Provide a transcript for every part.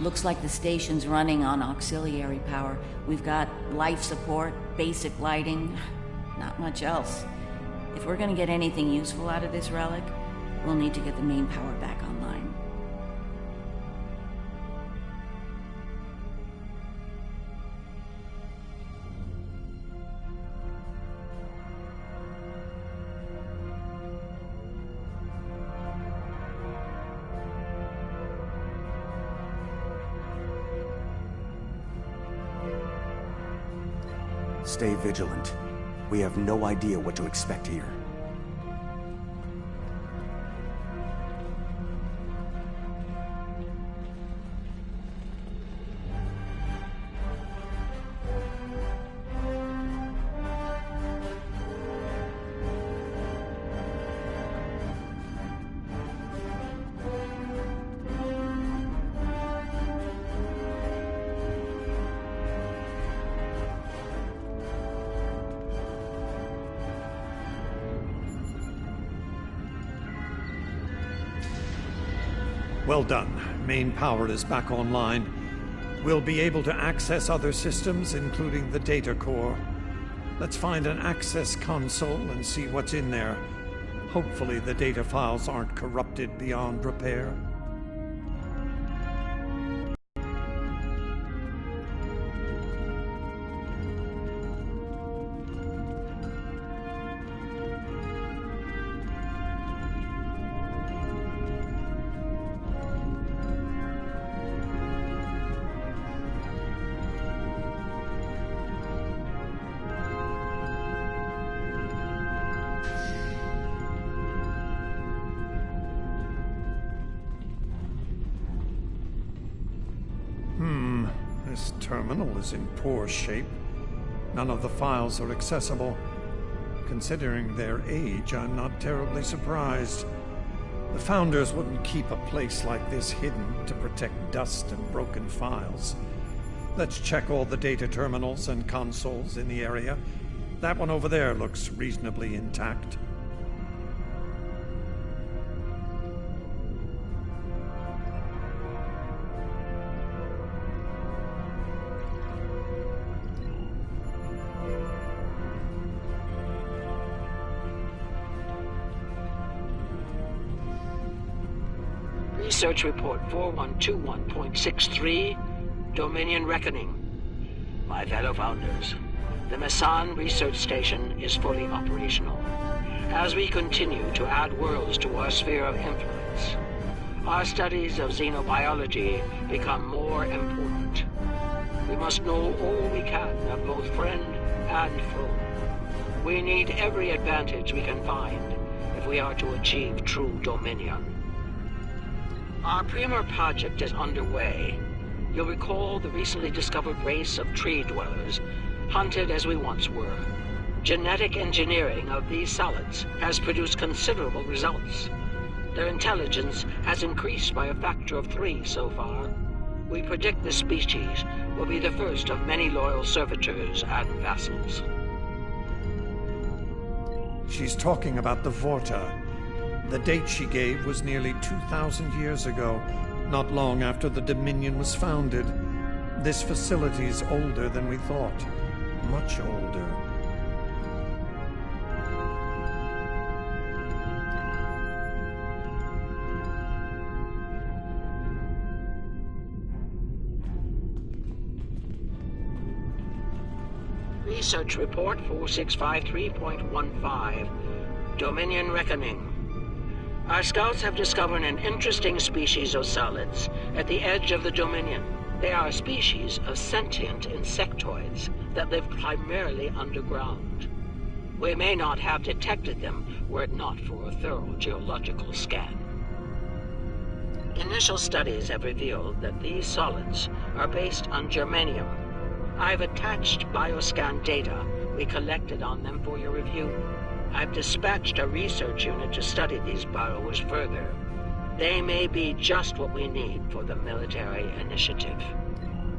Looks like the station's running on auxiliary power. We've got life support, basic lighting, not much else. If we're gonna get anything useful out of this relic, we'll need to get the main power back online. Stay vigilant. We have no idea what to expect here. Well done. Main power is back online. We'll be able to access other systems, including the data core. Let's find an access console and see what's in there. Hopefully the data files aren't corrupted beyond repair. This terminal is in poor shape. None of the files are accessible. Considering their age, I'm not terribly surprised. The founders wouldn't keep a place like this hidden to protect dust and broken files. Let's check all the data terminals and consoles in the area. That one over there looks reasonably intact. Research Report 4121.63, Dominion Reckoning. My fellow founders, the Mesan Research Station is fully operational. As we continue to add worlds to our sphere of influence, our studies of xenobiology become more important. We must know all we can of both friend and foe. We need every advantage we can find if we are to achieve true dominion. Our Premier project is underway. You'll recall the recently discovered race of tree dwellers, hunted as we once were. Genetic engineering of these solids has produced considerable results. Their intelligence has increased by a factor of 3 so far. We predict this species will be the first of many loyal servitors and vassals. She's talking about the Vorta. The date she gave was nearly 2,000 years ago, not long after the Dominion was founded. This facility's older than we thought. Much older. Research Report 4653.15, Dominion Reckoning. Our scouts have discovered an interesting species of solids at the edge of the Dominion. They are a species of sentient insectoids that live primarily underground. We may not have detected them were it not for a thorough geological scan. Initial studies have revealed that these solids are based on germanium. I've attached bioscan data we collected on them for your review. I've dispatched a research unit to study these burrowers further. They may be just what we need for the military initiative.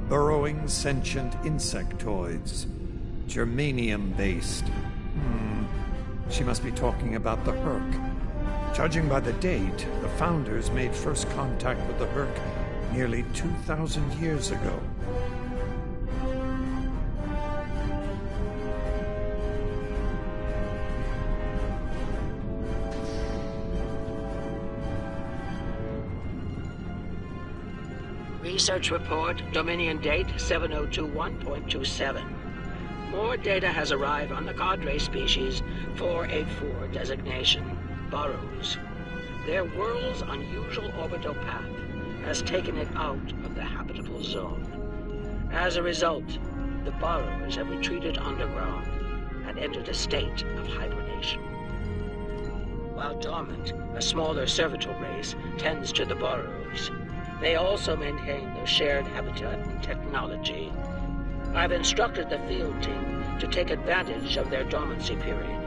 Burrowing sentient insectoids. Germanium-based. She must be talking about the Herc. Judging by the date, the founders made first contact with the Herc nearly 2,000 years ago. Research report, Dominion date 7021.27. More data has arrived on the cadre species 484 designation, Burrows. Their world's unusual orbital path has taken it out of the habitable zone. As a result, the Burrows have retreated underground and entered a state of hibernation. While dormant, a smaller servitor race tends to the Burrows. They also maintain their shared habitat and technology. I've instructed the field team to take advantage of their dormancy period,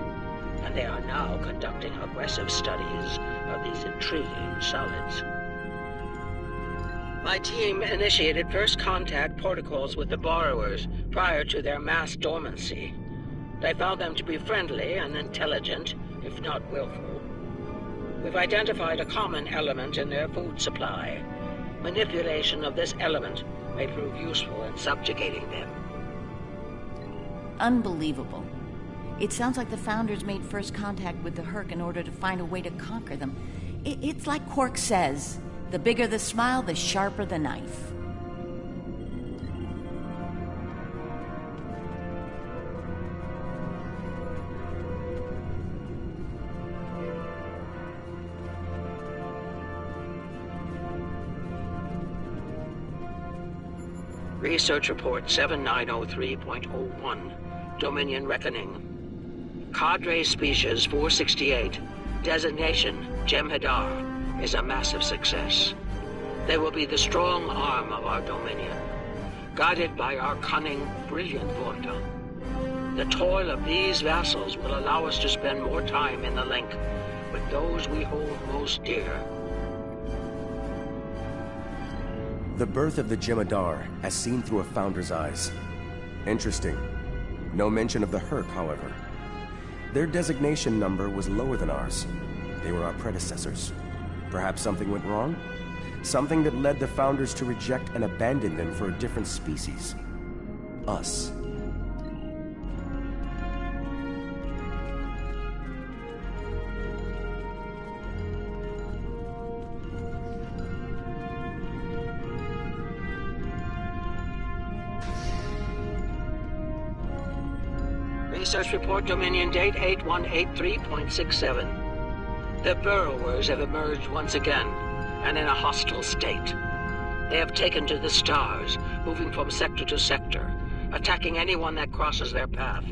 and they are now conducting aggressive studies of these intriguing solids. My team initiated first contact protocols with the borrowers prior to their mass dormancy. They found them to be friendly and intelligent, if not willful. We've identified a common element in their food supply. Manipulation of this element may prove useful in subjugating them. Unbelievable. It sounds like the Founders made first contact with the Herc in order to find a way to conquer them. It's like Quark says, the bigger the smile, the sharper the knife. Research report 7903.01, Dominion Reckoning. Cadre species 468, designation Jem'Hadar, is a massive success. They will be the strong arm of our Dominion, guided by our cunning, brilliant Vorta. The toil of these vassals will allow us to spend more time in the link with those we hold most dear. The birth of the Jem'Hadar, as seen through a Founder's eyes. Interesting. No mention of the Herc, however. Their designation number was lower than ours. They were our predecessors. Perhaps something went wrong? Something that led the Founders to reject and abandon them for a different species. Us. Research report Dominion date 8183.67. The burrowers have emerged once again, and in a hostile state. They have taken to the stars, moving from sector to sector, attacking anyone that crosses their path.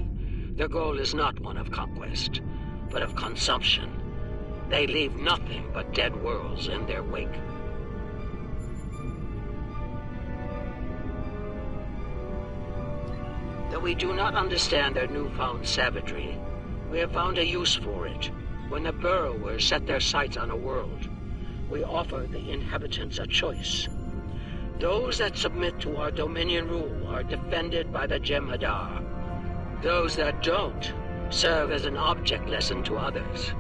Their goal is not one of conquest, but of consumption. They leave nothing but dead worlds in their wake. Though we do not understand their newfound savagery, we have found a use for it. When the burrowers set their sights on a world, we offer the inhabitants a choice. Those that submit to our Dominion rule are defended by the Jem'Hadar. Those that don't serve as an object lesson to others.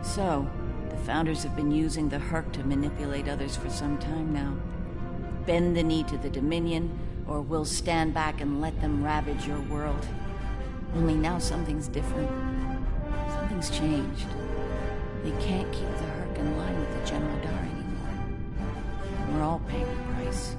So, the Founders have been using the Herc to manipulate others for some time now. Bend the knee to the Dominion, or we'll stand back and let them ravage your world. Only now something's different. Something's changed. They can't keep the Herc in line with the Jem'Hadar anymore. We're all paying the price.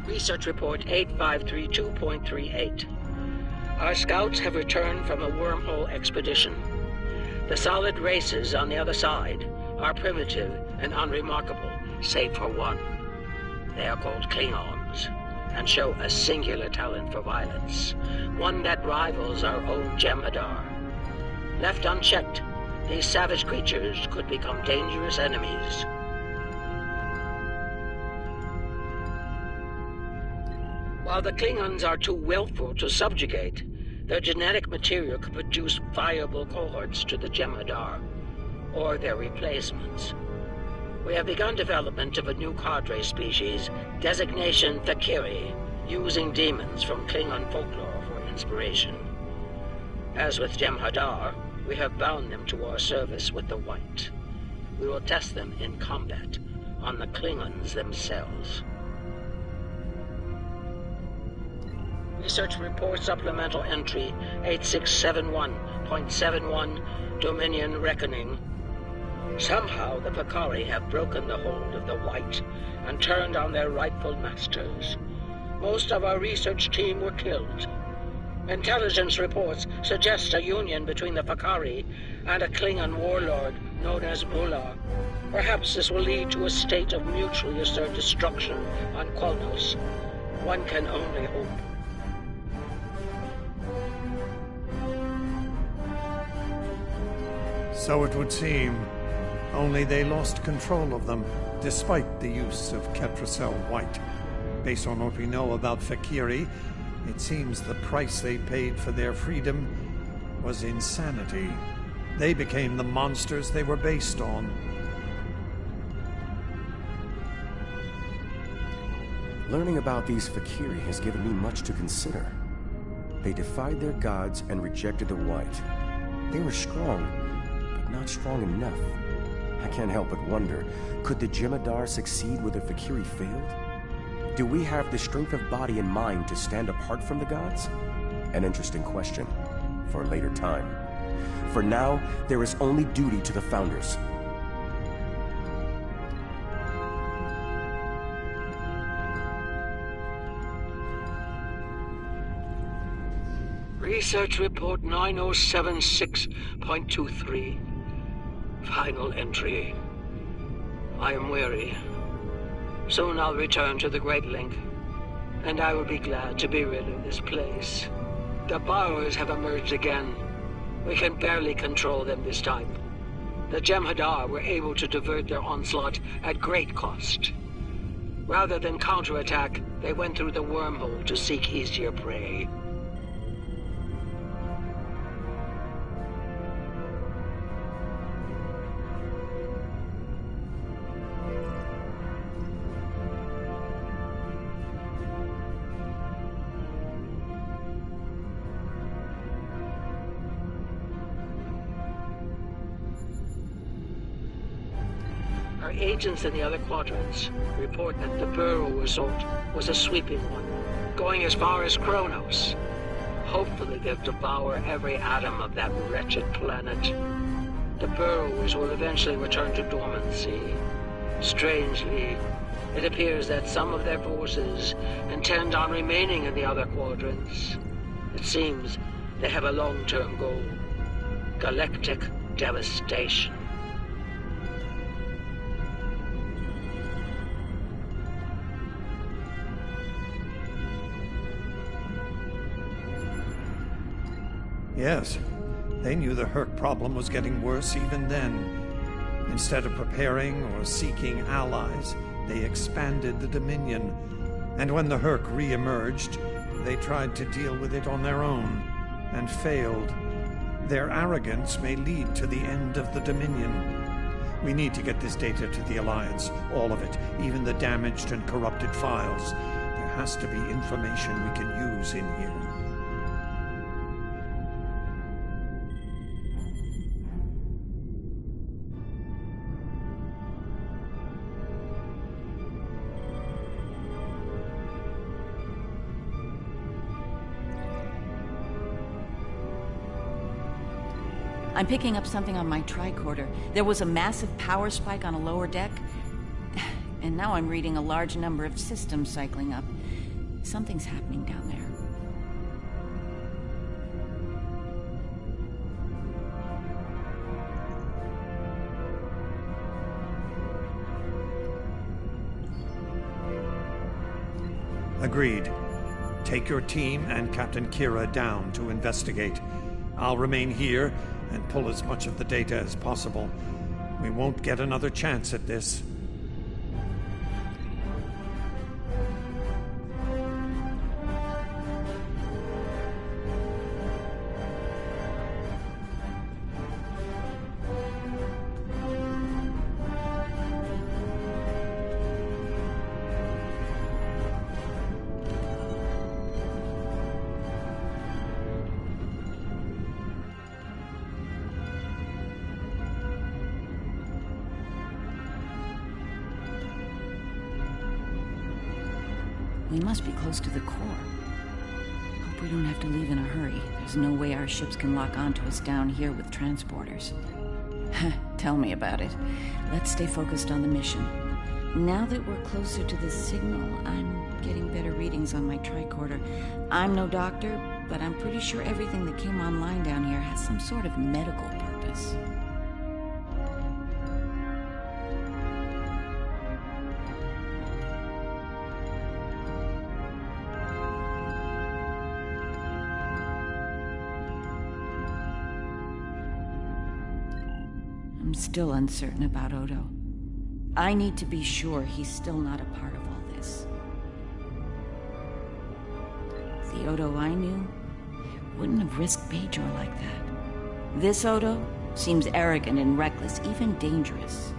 Research report 8532.38. Our scouts have returned from a wormhole expedition. The solid races on the other side are primitive and unremarkable, save for one. They are called Klingons, and show a singular talent for violence, one that rivals our own Jem'Hadar. Left unchecked, These savage creatures could become dangerous enemies. While the Klingons are too willful to subjugate, their genetic material could produce viable cohorts to the Jem'Hadar, or their replacements. We have begun development of a new cadre species, designation Fakiri, using demons from Klingon folklore for inspiration. As with Jem'Hadar, we have bound them to our service with the White. We will test them in combat on the Klingons themselves. Research Report Supplemental Entry 8671.71, Dominion Reckoning. Somehow the Fakari have broken the hold of the White and turned on their rightful masters. Most of our research team were killed. Intelligence reports suggest a union between the Fakari and a Klingon warlord known as Bulla. Perhaps this will lead to a state of mutually assured destruction on Qualnos. One can only hope. So it would seem. Only they lost control of them, despite the use of Ketracel White. Based on what we know about Fakiri, it seems the price they paid for their freedom was insanity. They became the monsters they were based on. Learning about these Fakiri has given me much to consider. They defied their gods and rejected the White. They were strong, but not strong enough. I can't help but wonder, could the Jem'Hadar succeed where the Fakiri failed? Do we have the strength of body and mind to stand apart from the gods? An interesting question for a later time. For now, there is only duty to the Founders. Research Report 9076.23. Final entry. I am weary. Soon I'll return to the Great Link, and I will be glad to be rid of this place. The borrowers have emerged again. We can barely control them this time. The Jem'Hadar were able to divert their onslaught at great cost. Rather than counterattack, they went through the wormhole to seek easier prey. Our agents in the other quadrants report that the Burrow assault was a sweeping one, going as far as Kronos. Hopefully they'll devour every atom of that wretched planet. The Burrowers will eventually return to dormancy. Strangely, it appears that some of their forces intend on remaining in the other quadrants. It seems they have a long-term goal: galactic devastation. Yes, they knew the Herc problem was getting worse even then. Instead of preparing or seeking allies, they expanded the Dominion. And when the Herc re-emerged, they tried to deal with it on their own, and failed. Their arrogance may lead to the end of the Dominion. We need to get this data to the Alliance, all of it, even the damaged and corrupted files. There has to be information we can use in here. I'm picking up something on my tricorder. There was a massive power spike on a lower deck, and now I'm reading a large number of systems cycling up. Something's happening down there. Agreed. Take your team and Captain Kira down to investigate. I'll remain here and pull as much of the data as possible. We won't get another chance at this. We must be close to the core. Hope we don't have to leave in a hurry. There's no way our ships can lock onto us down here with transporters. Tell me about it. Let's stay focused on the mission. Now that we're closer to the signal, I'm getting better readings on my tricorder. I'm no doctor, but I'm pretty sure everything that came online down here has some sort of medical purpose. I'm still uncertain about Odo. I need to be sure he's still not a part of all this. The Odo I knew wouldn't have risked Bajor like that. This Odo seems arrogant and reckless, even dangerous.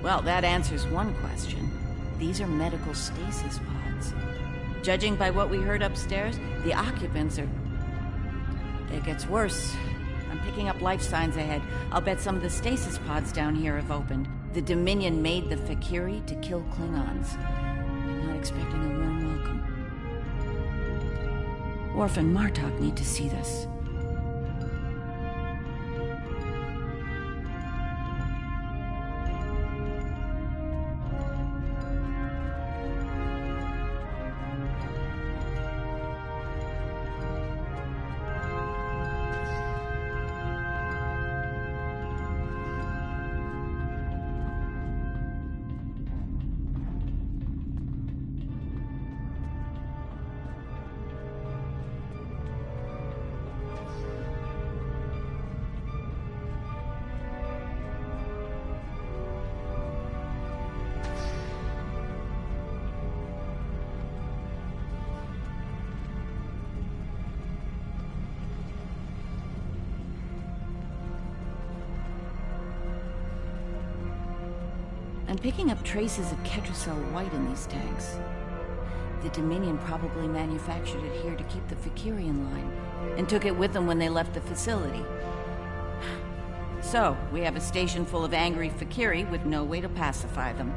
Well, that answers one question. These are medical stasis pods. Judging by what we heard upstairs, the occupants are... It gets worse. I'm picking up life signs ahead. I'll bet some of the stasis pods down here have opened. The Dominion made the Fakiri to kill Klingons. I'm not expecting a warm welcome. Worf and Martok need to see this. I'm picking up traces of Ketracel white in these tanks. The Dominion probably manufactured it here to keep the Fakiri in line, and took it with them when they left the facility. So, we have a station full of angry Fakiri with no way to pacify them.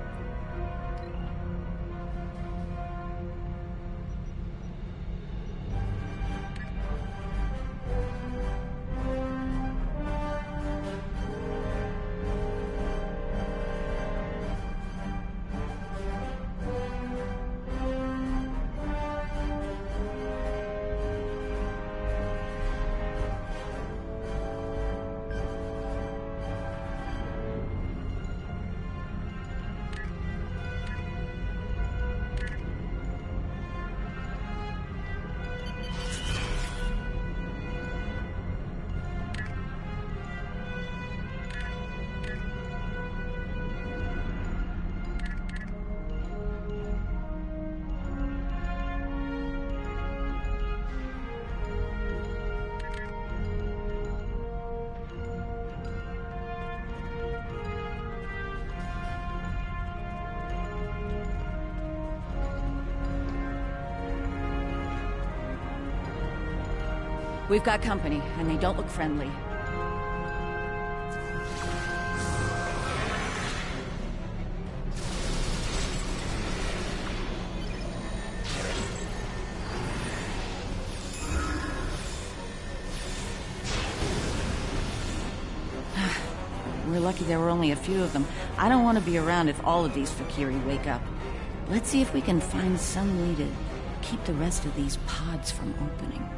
We've got company, and they don't look friendly. We're lucky there were only a few of them. I don't want to be around if all of these Fakiri wake up. Let's see if we can find some way to keep the rest of these pods from opening.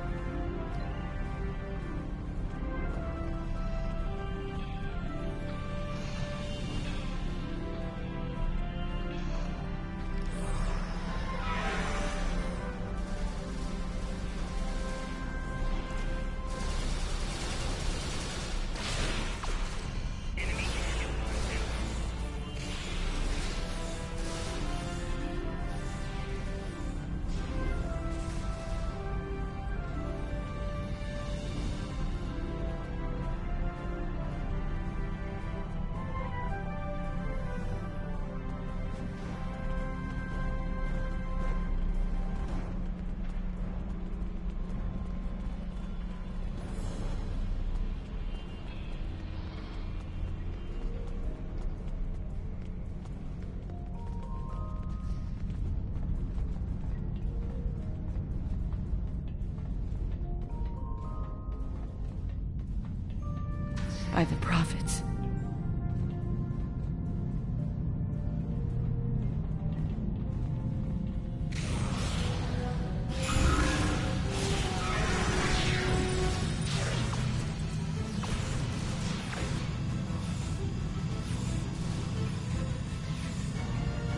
By the prophets.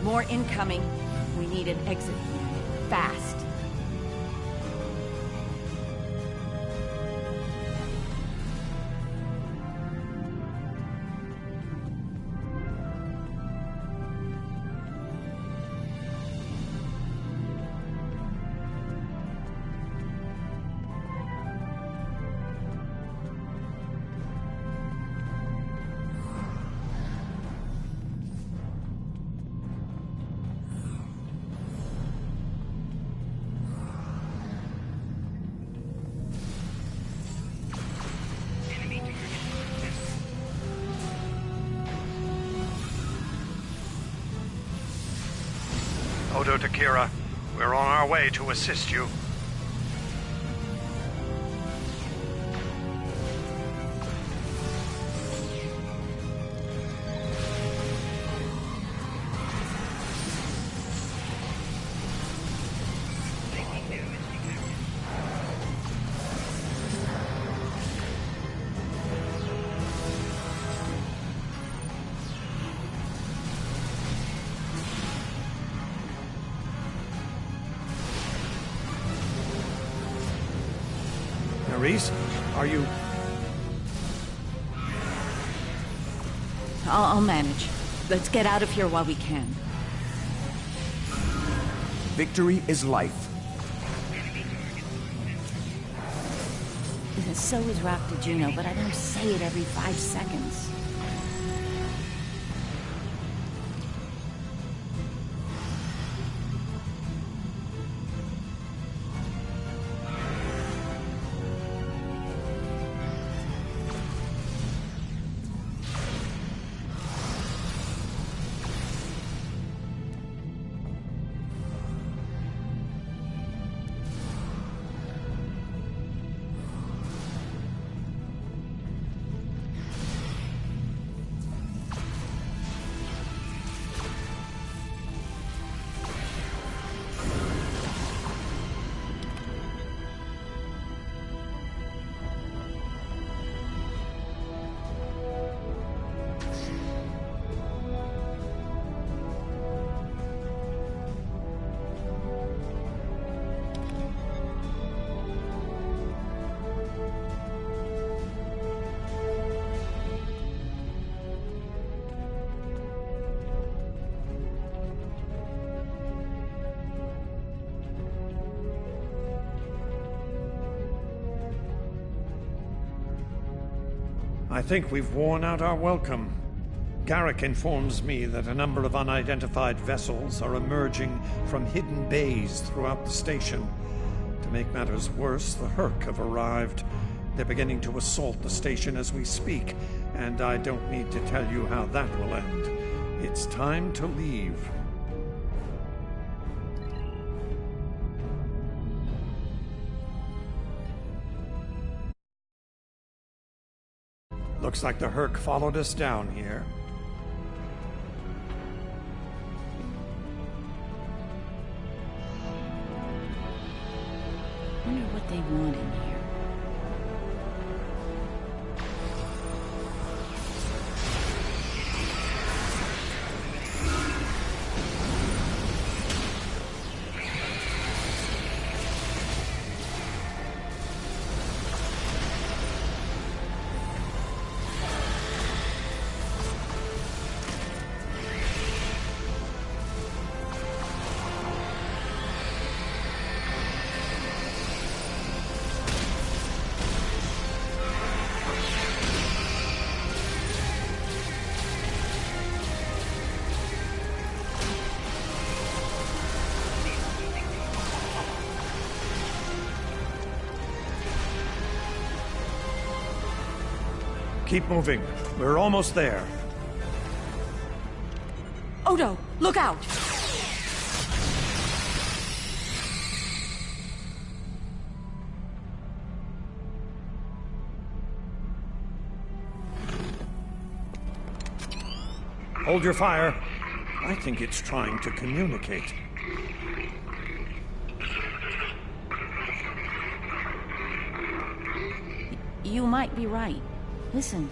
More incoming. We need an exit plan. Fast. Odo Takira, we're on our way to assist you. Reese, are you... I'll manage. Let's get out of here while we can. Victory is life. So is Raptor Juno, but I don't say it every 5 seconds. I think we've worn out our welcome. Garrick informs me that a number of unidentified vessels are emerging from hidden bays throughout the station to make matters worse, the Herc have arrived. They're beginning to assault the station as we speak, and I don't need to tell you how that will end. It's time to leave. Looks like the Herc followed us down here. Wonder what they want in here. Keep moving. We're almost there. Odo, look out! Hold your fire. I think it's trying to communicate. You might be right. Listen.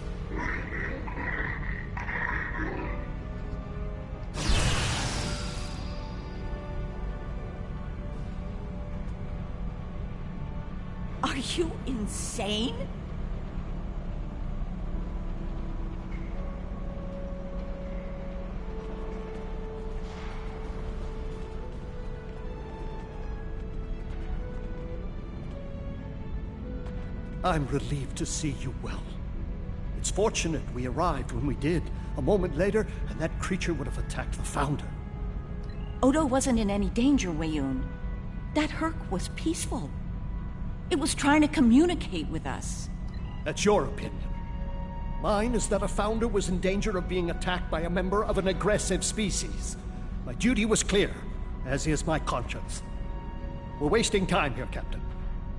Are you insane? I'm relieved to see you well. It's fortunate we arrived when we did. A moment later, and that creature would have attacked the Founder. Odo wasn't in any danger, Weyoun. That Herc was peaceful. It was trying to communicate with us. That's your opinion. Mine is that a Founder was in danger of being attacked by a member of an aggressive species. My duty was clear, as is my conscience. We're wasting time here, Captain.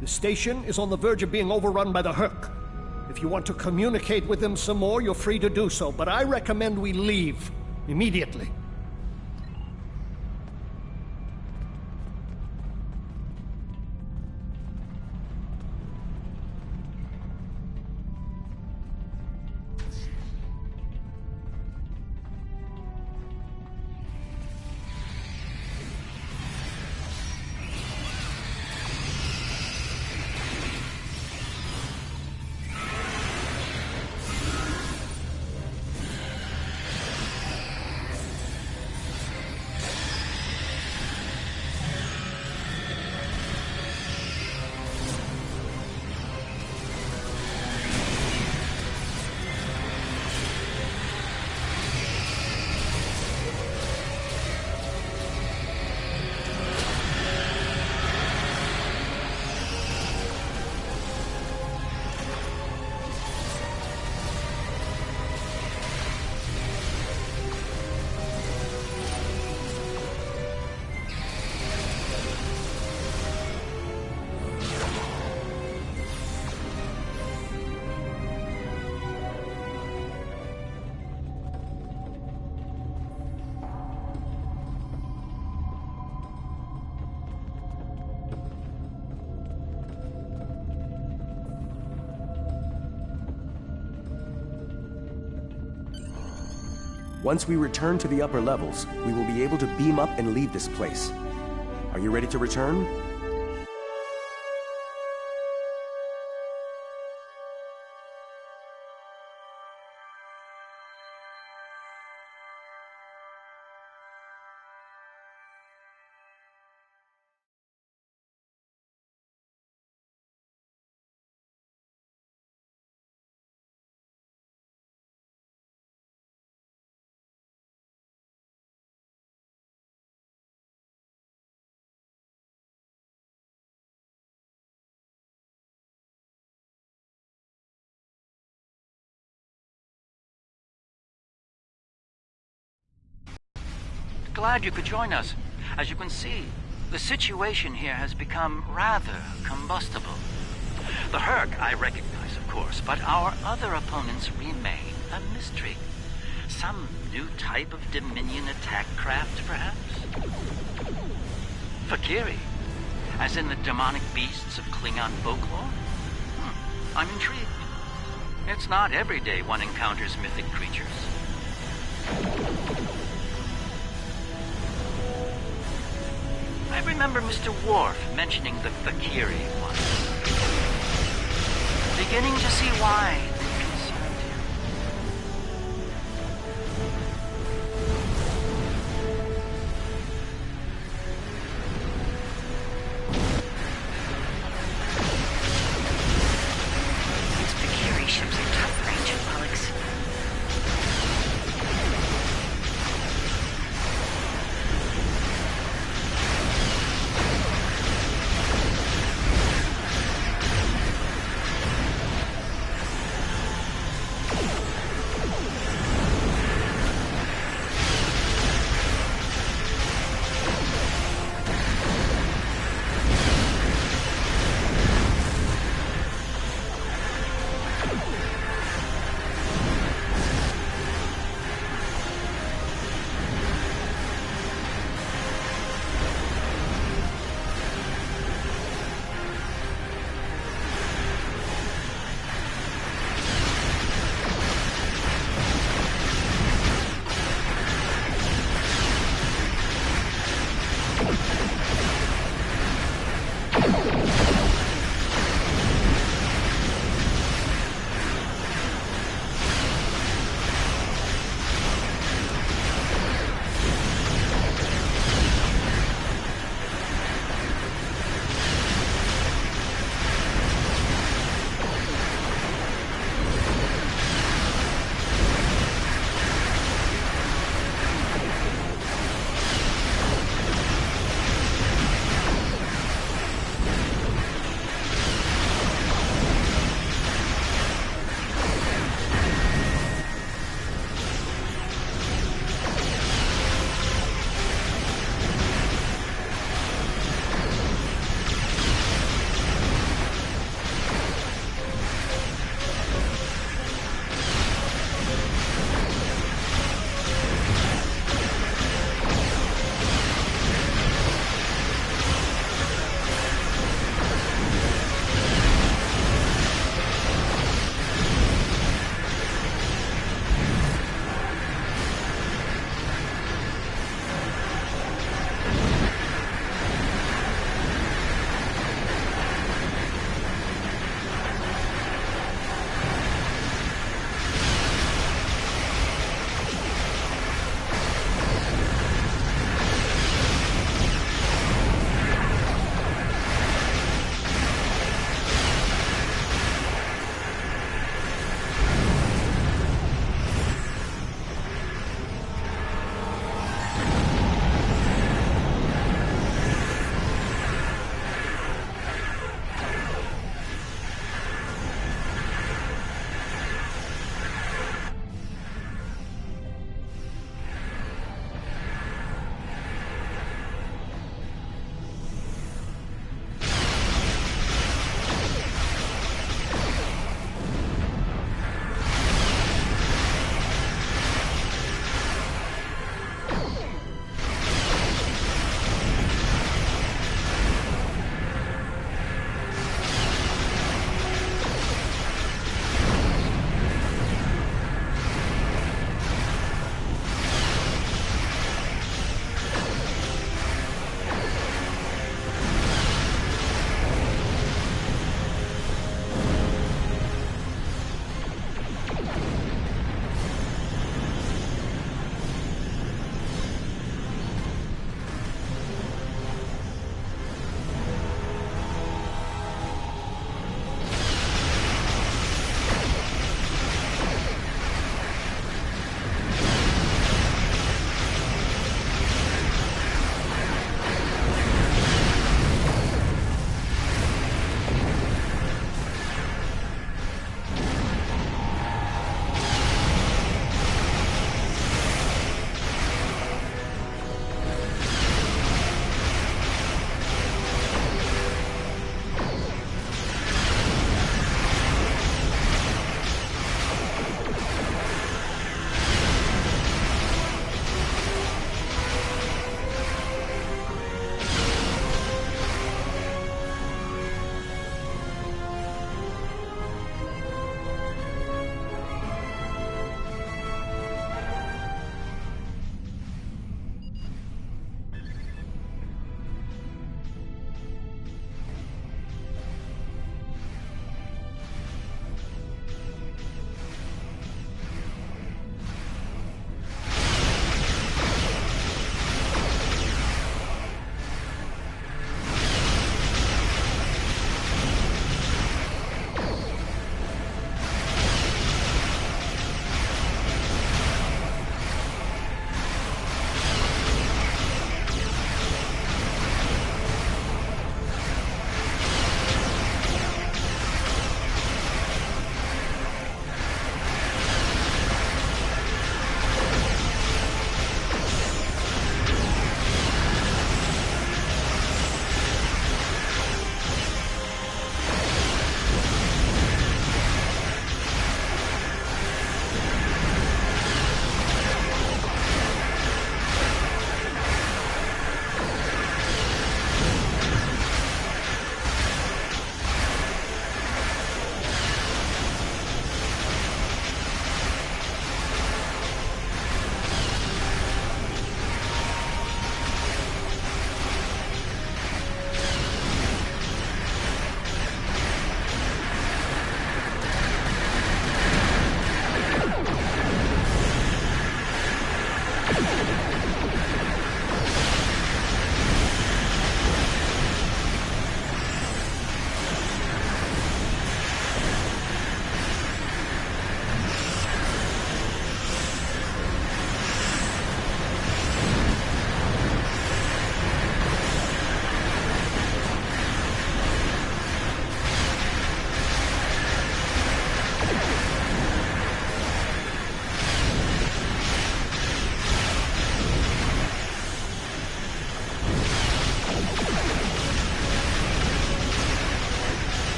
The station is on the verge of being overrun by the Herc. If you want to communicate with them some more, you're free to do so, but I recommend we leave immediately. Once we return to the upper levels, we will be able to beam up and leave this place. Are you ready to return? Glad you could join us. As you can see, the situation here has become rather combustible. The Herc I recognize, of course, but our other opponents remain a mystery. Some new type of Dominion attack craft, perhaps? Fakiri, as in the demonic beasts of Klingon folklore? I'm intrigued. It's not every day one encounters mythic creatures. I remember Mr. Worf mentioning the Fakiri once. Beginning to see why they concerned him. These Fakiri ships are tough range, Alex.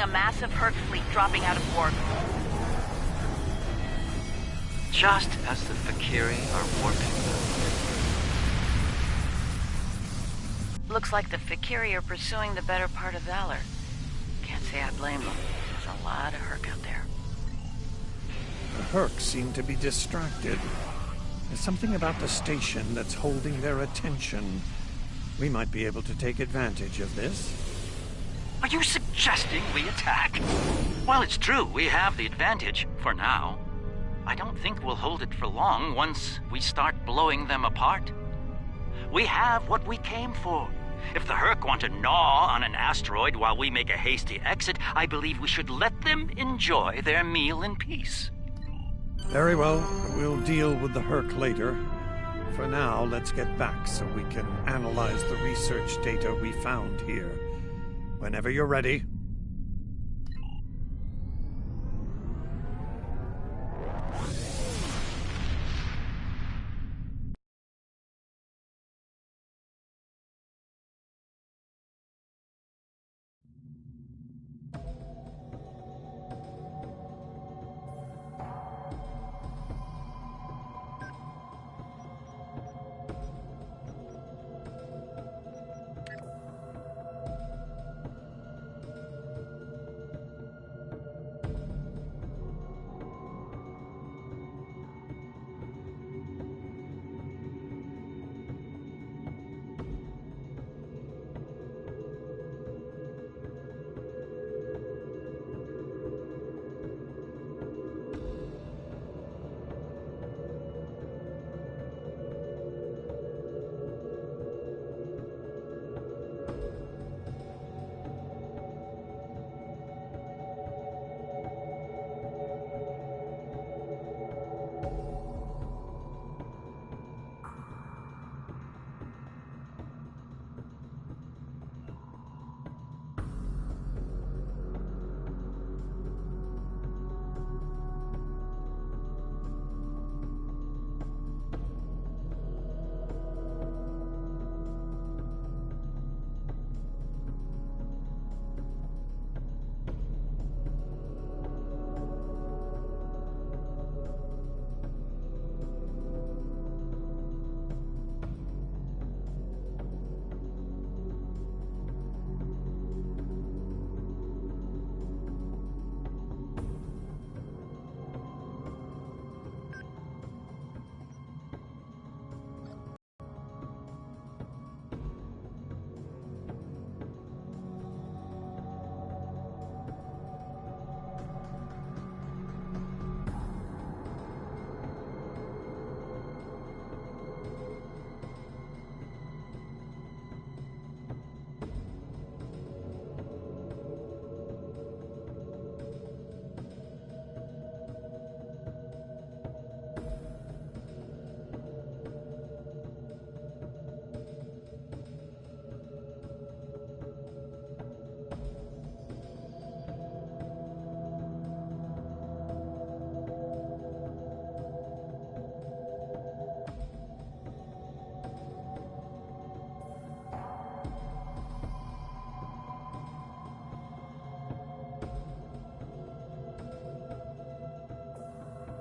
a massive Herc fleet dropping out of orbit. Just as the Fakiri are warping them. Looks like the Fakiri are pursuing the better part of Valor. Can't say I blame them. There's a lot of Herc out there. The Herc seem to be distracted. There's something about the station that's holding their attention. We might be able to take advantage of this. Are you suggesting we attack? Well, it's true, we have the advantage, for now. I don't think we'll hold it for long once we start blowing them apart. We have what we came for. If the Herc want to gnaw on an asteroid while we make a hasty exit, I believe we should let them enjoy their meal in peace. Very well, we'll deal with the Herc later. For now, let's get back so we can analyze the research data we found here. Whenever you're ready.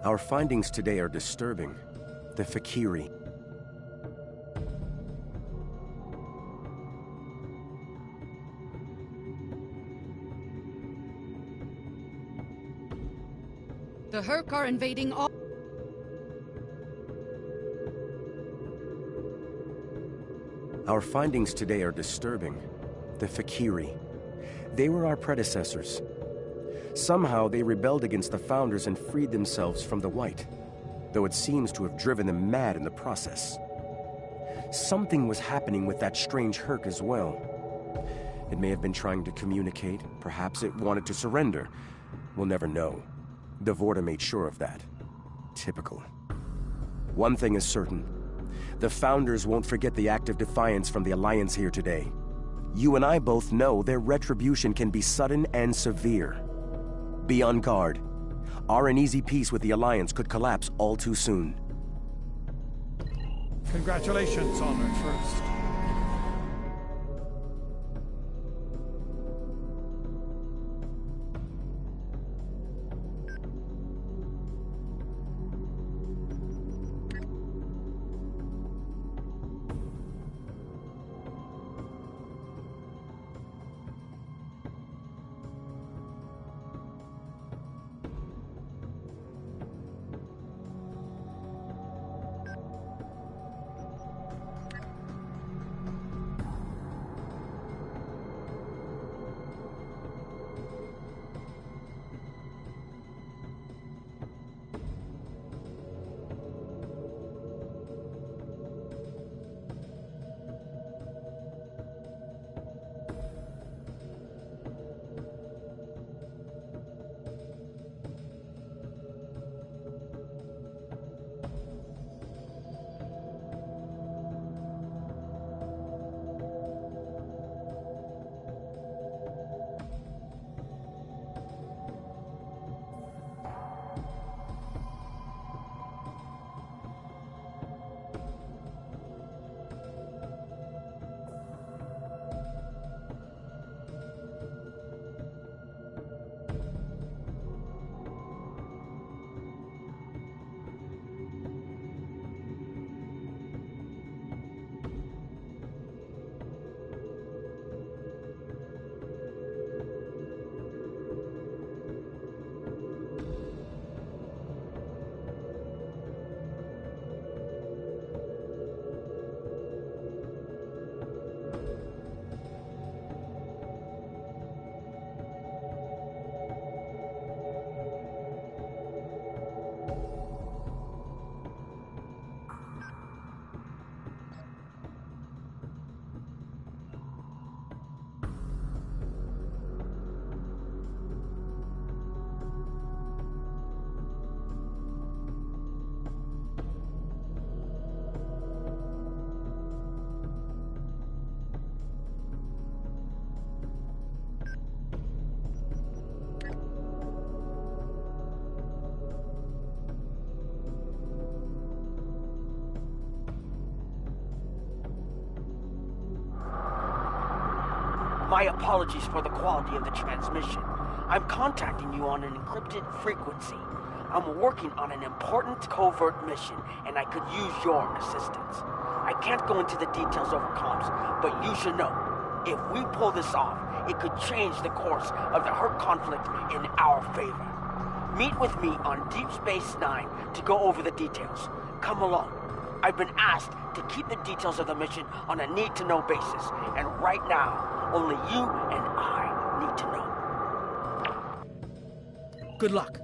Our findings today are disturbing. The Fakiri. The Herc are invading all... Our findings today are disturbing. The Fakiri. They were our predecessors. Somehow they rebelled against the Founders and freed themselves from the White, though it seems to have driven them mad in the process. Something was happening with that strange Herc as well. It may have been trying to communicate, perhaps it wanted to surrender. We'll never know. The Vorta made sure of that. Typical. One thing is certain. The Founders won't forget the act of defiance from the Alliance here today. You and I both know their retribution can be sudden and severe. Be on guard. Our uneasy peace with the Alliance could collapse all too soon. Congratulations, Honored First. My apologies for the quality of the transmission. I'm contacting you on an encrypted frequency. I'm working on an important covert mission, and I could use your assistance. I can't go into the details over comms, but you should know, if we pull this off, it could change the course of the Herc conflict in our favor. Meet with me on Deep Space Nine to go over the details. Come along. I've been asked to keep the details of the mission on a need-to-know basis, and right now, only you and I need to know. Good luck.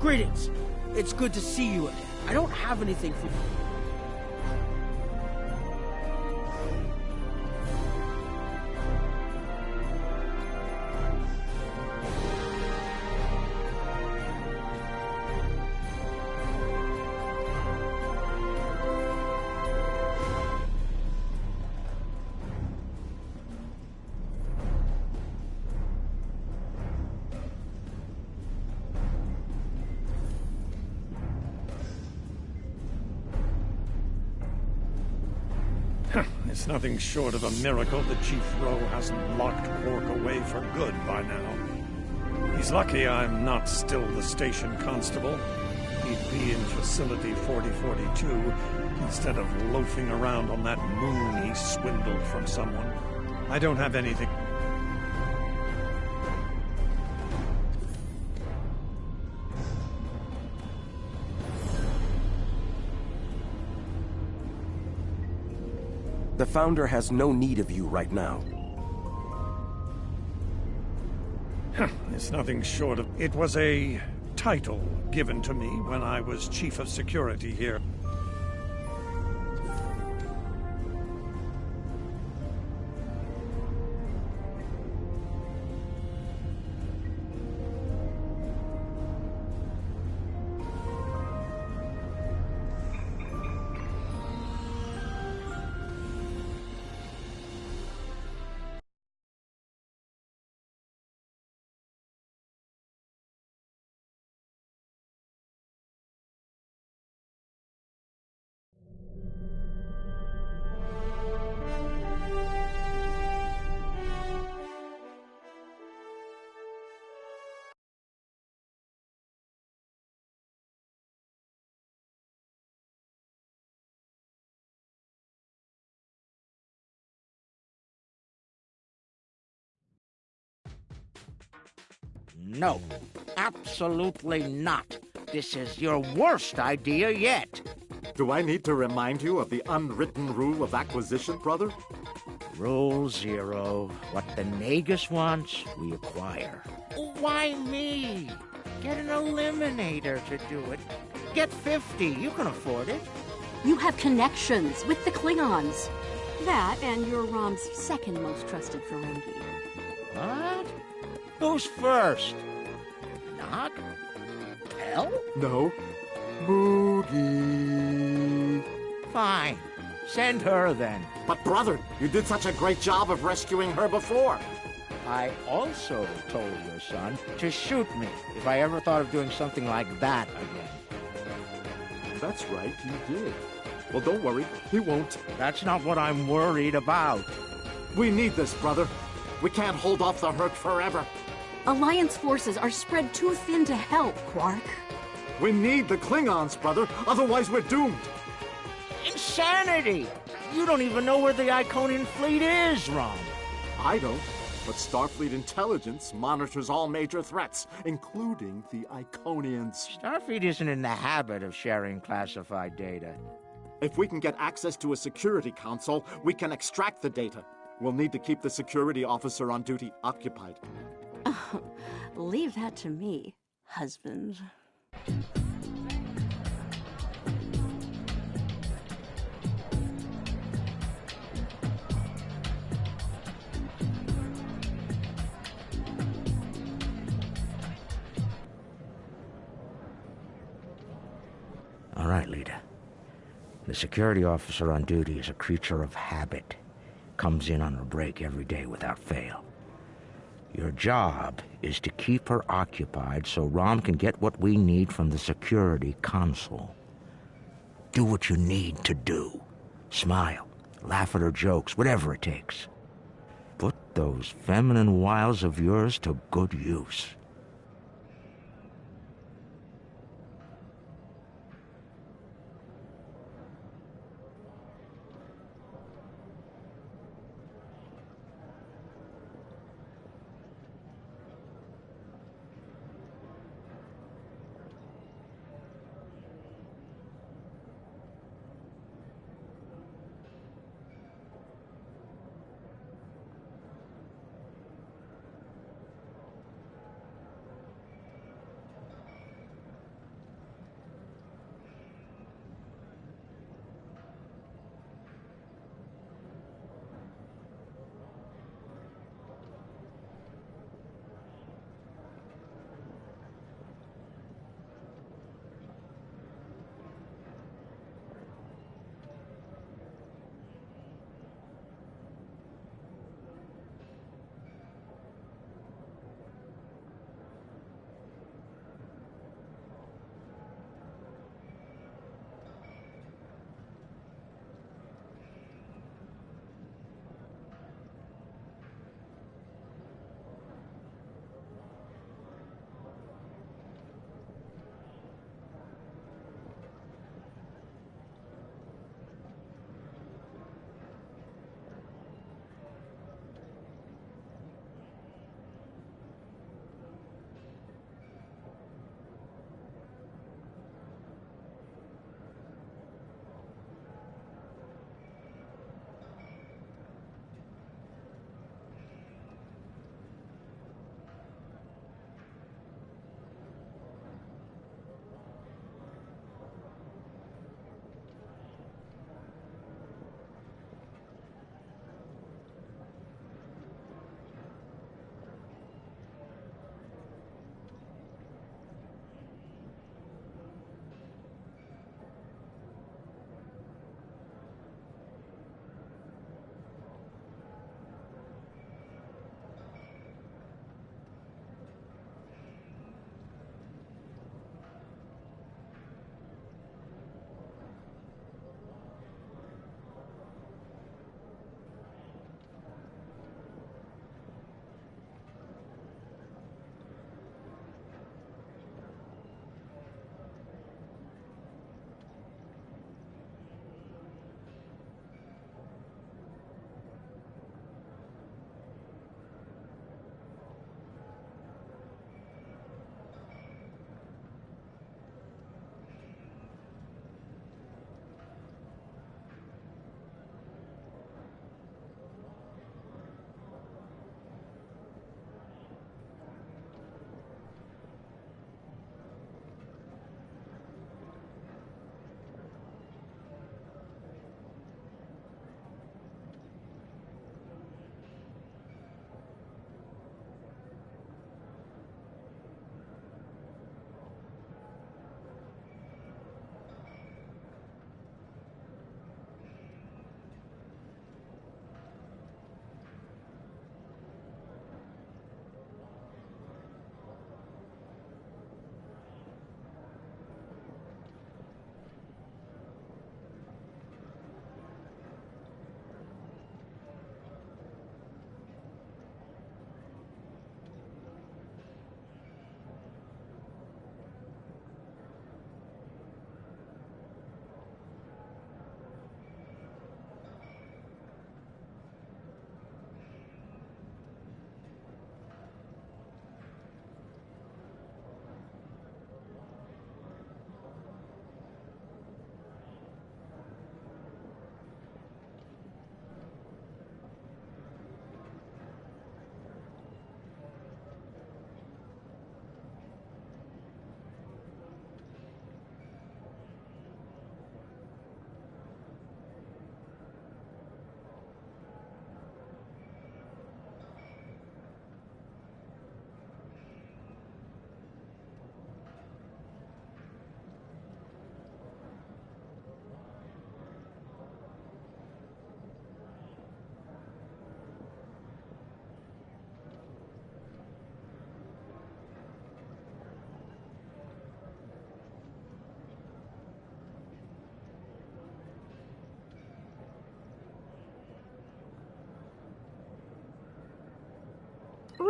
Greetings. It's good to see you again. I don't have anything for you. It's nothing short of a miracle that Chief Rowe hasn't locked Quark away for good by now. He's lucky I'm not still the station constable. He'd be in Facility 4042 instead of loafing around on that moon he swindled from someone. I don't have anything... The Founder has no need of you right now. It's nothing short of... It was a title given to me when I was Chief of Security here. No, absolutely not. This is your worst idea yet. Do I need to remind you of the unwritten rule of acquisition, brother? Rule 0. What the Nagus wants, we acquire. Why me? Get an eliminator to do it. Get 50. You can afford it. You have connections with the Klingons. That and you're Rom's second most trusted Ferengi. What? Who's first? Nog? Hell? No. Boogie. Fine. Send her then. But brother, you did such a great job of rescuing her before. I also told your son to shoot me if I ever thought of doing something like that again. That's right, you did. Well, don't worry, he won't. That's not what I'm worried about. We need this, brother. We can't hold off the Hurk forever. Alliance forces are spread too thin to help, Quark. We need the Klingons, brother. Otherwise, we're doomed. Insanity! You don't even know where the Iconian fleet is, Ron. I don't. But Starfleet intelligence monitors all major threats, including the Iconians. Starfleet isn't in the habit of sharing classified data. If we can get access to a security console, we can extract the data. We'll need to keep the security officer on duty occupied. Leave that to me, husband. All right, Lita. The security officer on duty is a creature of habit. Comes in on her break every day without fail. Your job is to keep her occupied so Rom can get what we need from the security console. Do what you need to do. Smile, laugh at her jokes, whatever it takes. Put those feminine wiles of yours to good use.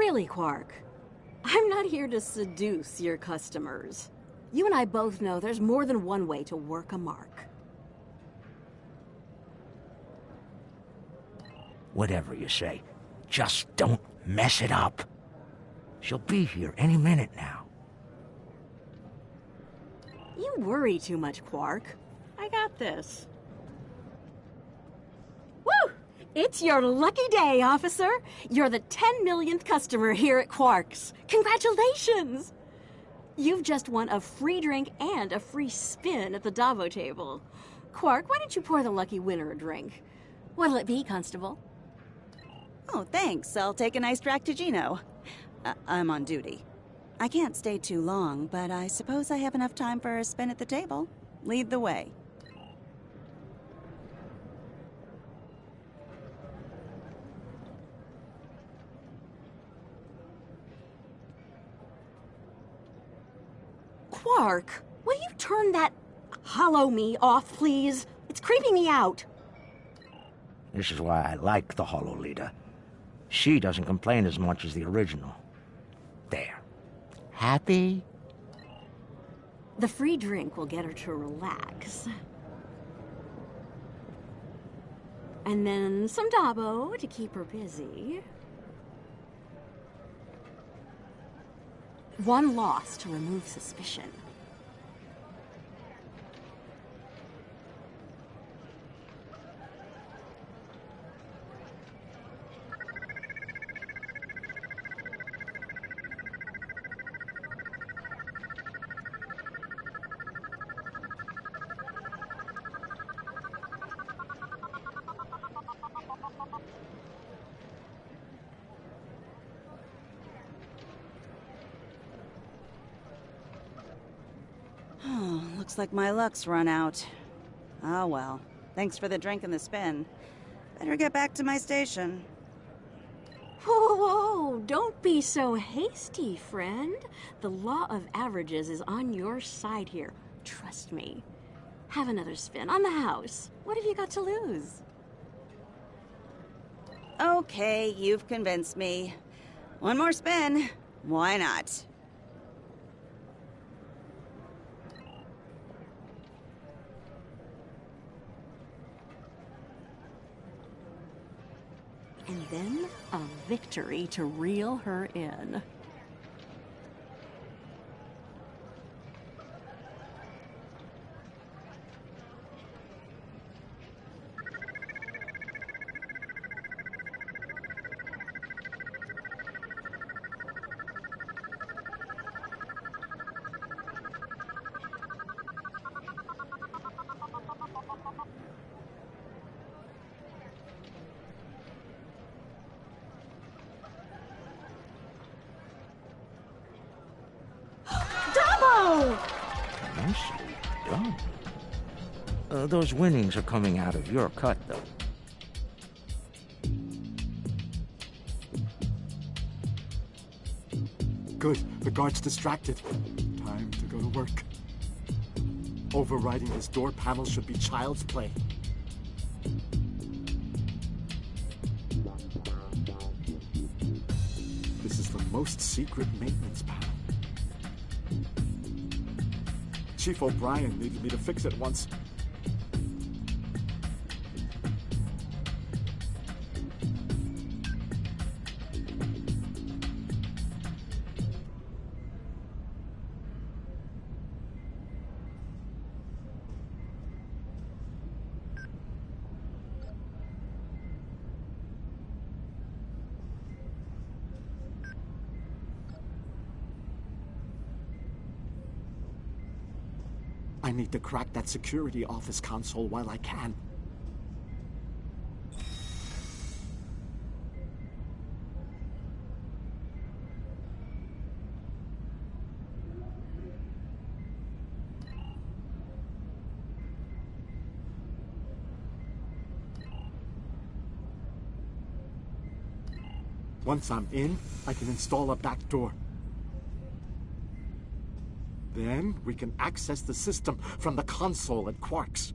Really, Quark? I'm not here to seduce your customers. You and I both know there's more than one way to work a mark. Whatever you say, just don't mess it up. She'll be here any minute now. You worry too much, Quark. I got this. Woo! It's your lucky day, officer. You're the 10 millionth customer here at Quark's. Congratulations! You've just won a free drink and a free spin at the Davo table. Quark, why don't you pour the lucky winner a drink? What'll it be, Constable? Oh, thanks. I'll take a nice track to Gino. I'm on duty. I can't stay too long, but I suppose I have enough time for a spin at the table. Lead the way. Quark, will you turn that hollow me off, please? It's creeping me out. This is why I like the Hollow Leader. She doesn't complain as much as the original. There. Happy? The free drink will get her to relax. And then some Dabo to keep her busy. One loss to remove suspicion. Looks like my luck's run out. Oh well. Thanks for the drink and the spin. Better get back to my station. Whoa, whoa, don't be so hasty, friend. The law of averages is on your side here. Trust me. Have another spin on the house. What have you got to lose? Okay, you've convinced me. One more spin. Why not? And then a victory to reel her in. Nicely done. Those winnings are coming out of your cut, though. Good. The guard's distracted. Time to go to work. Overriding this door panel should be child's play. This is the most secret maintenance panel. Chief O'Brien needed me to fix it once. I need to crack that security office console while I can. Once I'm in, I can install a back door. Then we can access the system from the console at Quark's.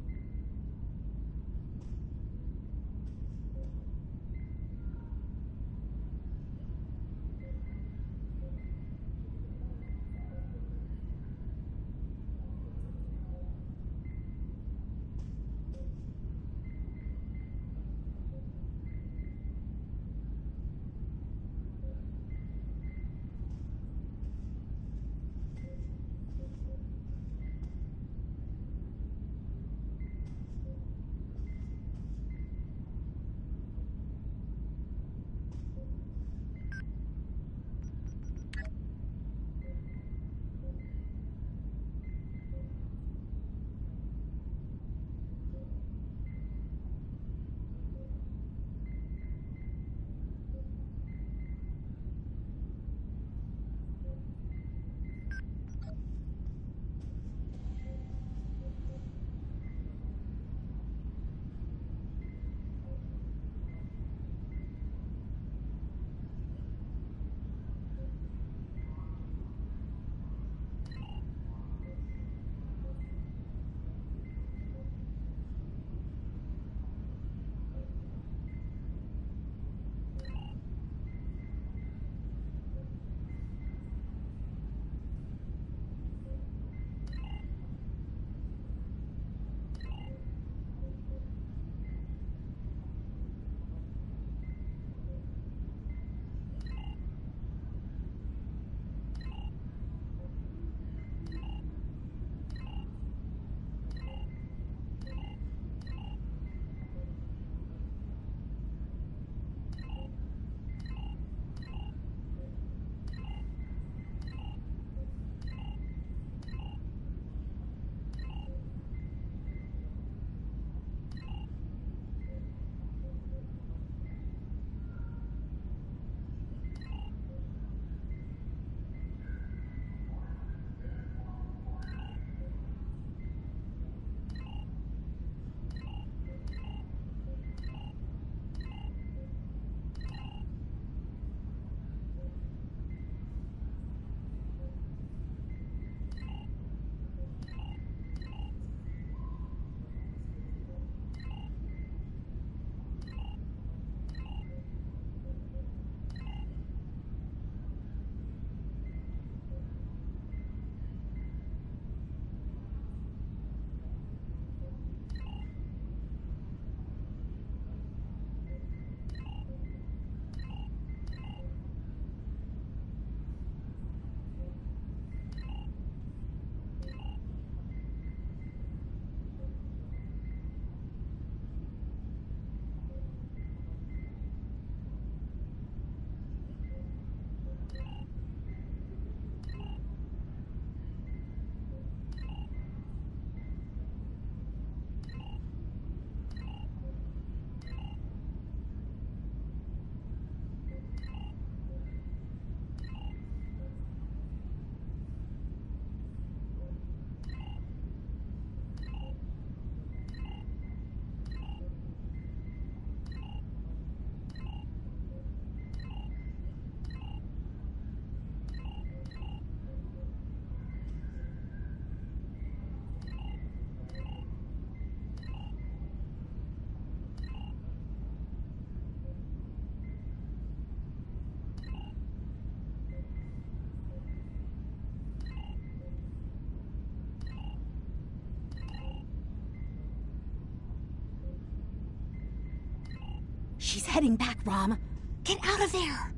She's heading back, Rom. Get out of there!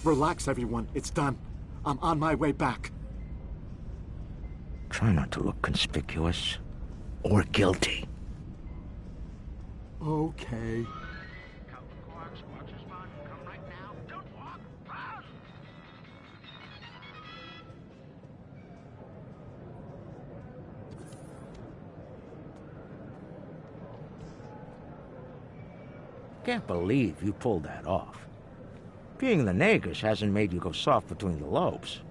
Relax, everyone. It's done. I'm on my way back. Try not to look conspicuous or guilty. Okay. Can't believe you pulled that off. Being the Nagus hasn't made you go soft between the lobes.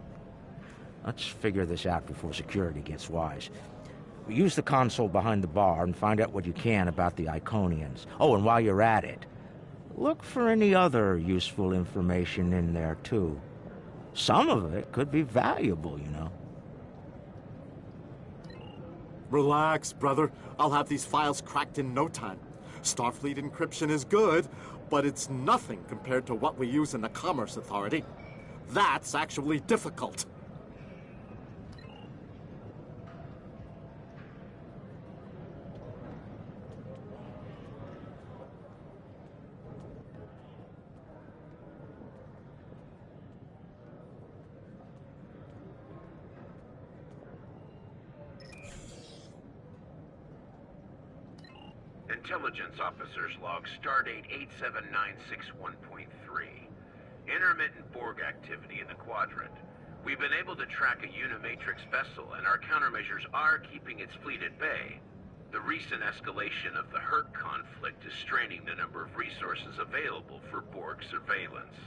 Let's figure this out before security gets wise. Use the console behind the bar and find out what you can about the Iconians. Oh, and while you're at it, look for any other useful information in there, too. Some of it could be valuable, you know. Relax, brother. I'll have these files cracked in no time. Starfleet encryption is good, but it's nothing compared to what we use in the Commerce Authority. That's actually difficult. Intelligence Officer's Log, Stardate 87961.3. Intermittent Borg activity in the Quadrant. We've been able to track a Unimatrix vessel, and our countermeasures are keeping its fleet at bay. The recent escalation of the Herc conflict is straining the number of resources available for Borg surveillance.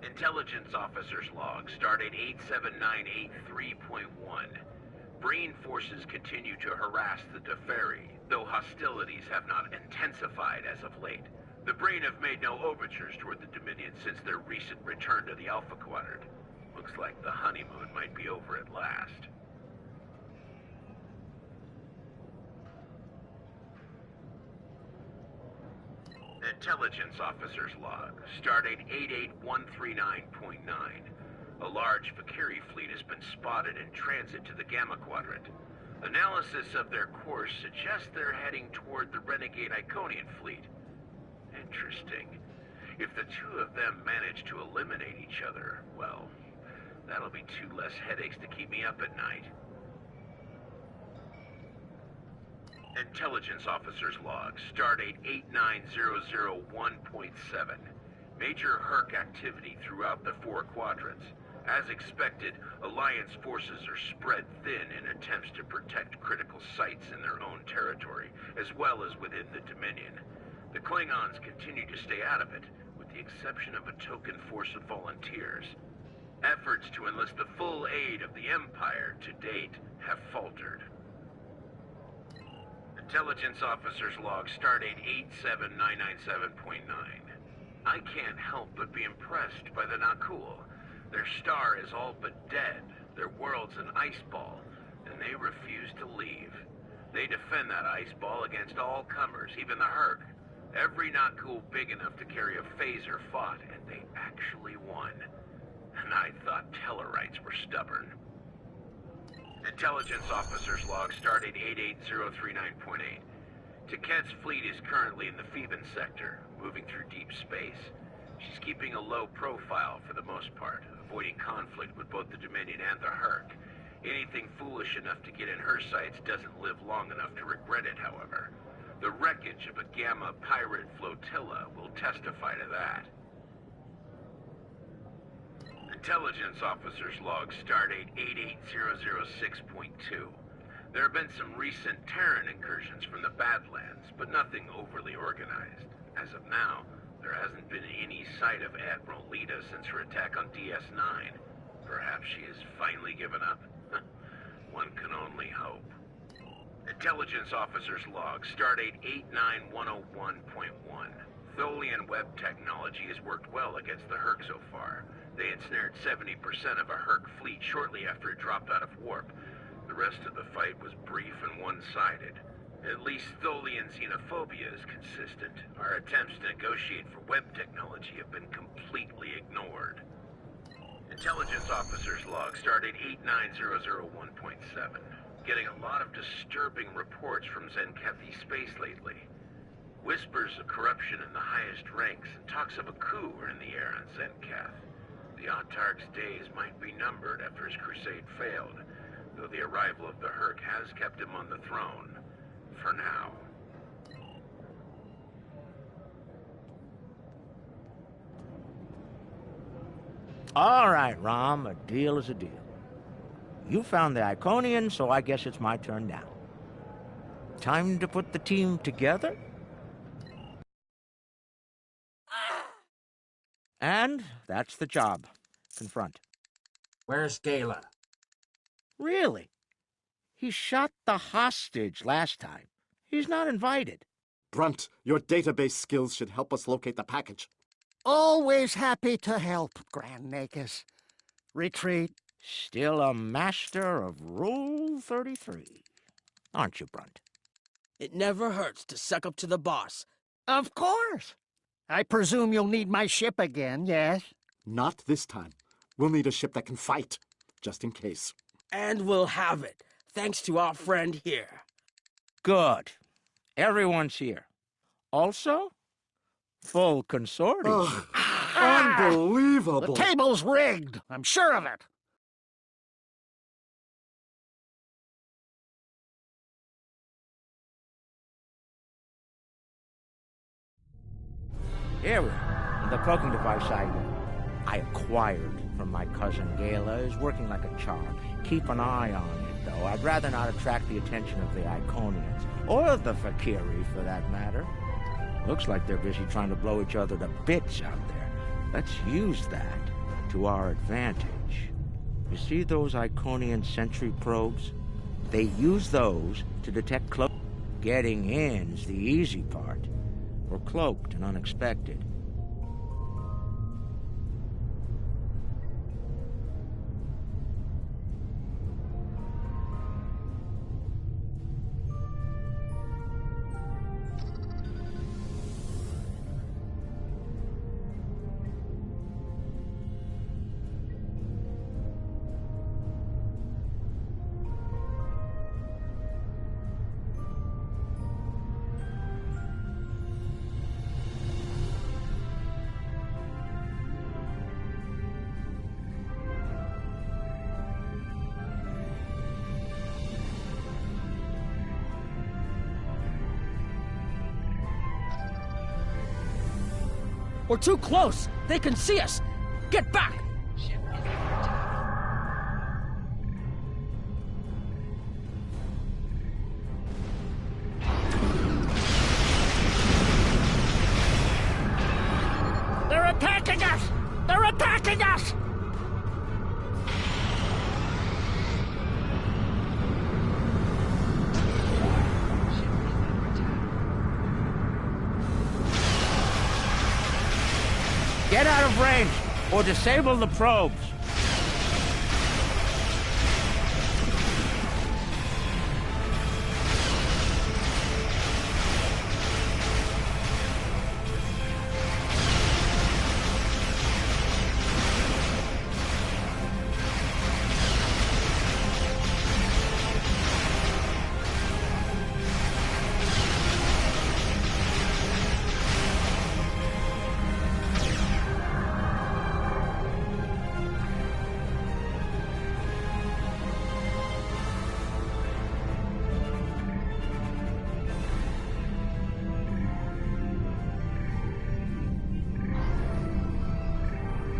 Intelligence Officer's Log, Stardate 87983.1. Breen forces continue to harass the Deferi, though hostilities have not intensified as of late. The Breen have made no overtures toward the Dominion since their recent return to the Alpha Quadrant. Looks like the honeymoon might be over at last. Intelligence Officer's Log, Stardate 88139.9. A large Vakiri fleet has been spotted in transit to the Gamma Quadrant. Analysis of their course suggests they're heading toward the renegade Iconian fleet. Interesting. If the two of them manage to eliminate each other, well, that'll be two less headaches to keep me up at night. Intelligence Officer's Log, Stardate 89001.7. Major Herc activity throughout the four quadrants. As expected, Alliance forces are spread thin in attempts to protect critical sites in their own territory, as well as within the Dominion. The Klingons continue to stay out of it, with the exception of a token force of volunteers. Efforts to enlist the full aid of the Empire to date have faltered. Intelligence Officer's Log, Stardate 87997.9. I can't help but be impressed by the Nakul. Their star is all but dead, their world's an ice ball, and they refuse to leave. They defend that ice ball against all comers, even the Herc. Every Nakul big enough to carry a phaser fought, and they actually won. And I thought Tellarites were stubborn. Intelligence Officer's Log, Stardate 88039.8. Taket's fleet is currently in the Phoeban sector, moving through deep space. She's keeping a low profile for the most part, avoiding conflict with both the Dominion and the Herc. Anything foolish enough to get in her sights doesn't live long enough to regret it, however. The wreckage of a Gamma pirate flotilla will testify to that. Intelligence Officer's Log, Stardate 88006.2. There have been some recent Terran incursions from the Badlands, but nothing overly organized. As of now, there hasn't been any sight of Admiral Lita since her attack on DS9. Perhaps she has finally given up? One can only hope. Intelligence Officer's Log, Stardate 89101.1. Tholian web technology has worked well against the Herc so far. They ensnared 70% of a Herc fleet shortly after it dropped out of warp. The rest of the fight was brief and one-sided. At least Tholian xenophobia is consistent. Our attempts to negotiate for web technology have been completely ignored. Intelligence Officer's log, stardate 89001.7. Getting a lot of disturbing reports from Zenkethi space lately. Whispers of corruption in the highest ranks and talks of a coup are in the air on Zenketh. The Autarch's days might be numbered after his crusade failed, though the arrival of the Herc has kept him on the throne. For now. All right, Rom, a deal is a deal. You found the Iconian, so I guess it's my turn now. Time to put the team together? And that's the job. Confront. Where's Gala? Really? He shot the hostage last time. He's not invited. Brunt, your database skills should help us locate the package. Always happy to help, Grand Nagus. Retreat. Still a master of Rule 33. Aren't you, Brunt? It never hurts to suck up to the boss. Of course. I presume you'll need my ship again, yes? Not this time. We'll need a ship that can fight, just in case. And we'll have it, thanks to our friend here. Good. Everyone's here. Also, full consortium. Unbelievable! The table's rigged. I'm sure of it. Here we are. The cloaking device I acquired from my cousin Gala is working like a charm. Keep an eye on it, though. I'd rather not attract the attention of the Iconians, or the Fakiri, for that matter. Looks like they're busy trying to blow each other to bits out there. Let's use that to our advantage. You see those Iconian sentry probes? They use those to detect cloak. Getting in's the easy part. We're cloaked and unexpected. We're too close! They can see us! Get back! They're attacking us! They're attacking us! Get out of range, or disable the probes.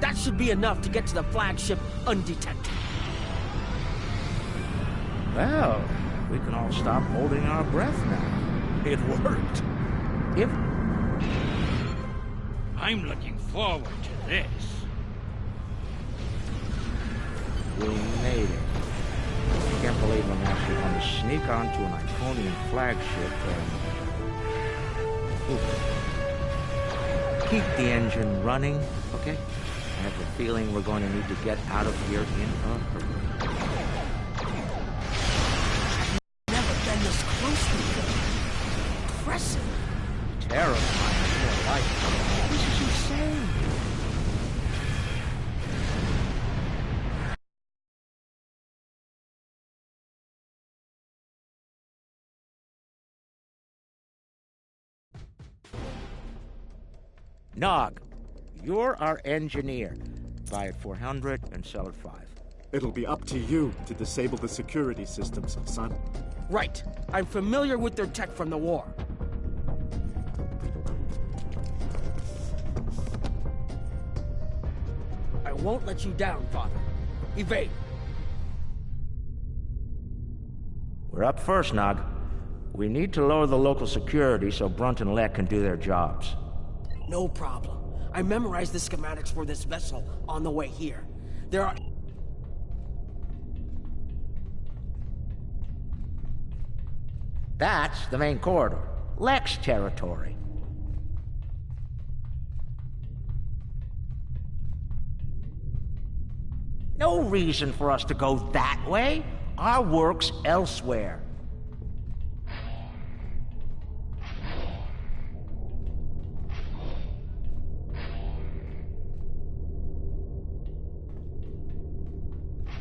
That should be enough to get to the flagship undetected. Well, we can all stop holding our breath now. It worked. If... I'm looking forward to this. We made it. I can't believe I'm actually going to sneak onto an Iconian flagship and... keep the engine running, okay? I have a feeling we're going to need to get out of here in a hurry. Impressive. Terrifying. More like it. This is insane. Nog, you're our engineer. Buy it 400 and sell it 5. It'll be up to you to disable the security systems, son. Right. I'm familiar with their tech from the war. I won't let you down, Father. Evade. We're up first, Nog. We need to lower the local security so Brunt and Lek can do their jobs. No problem. I memorized the schematics for this vessel on the way here. There are... That's the main corridor. Lek's territory. No reason for us to go that way. Our work's elsewhere.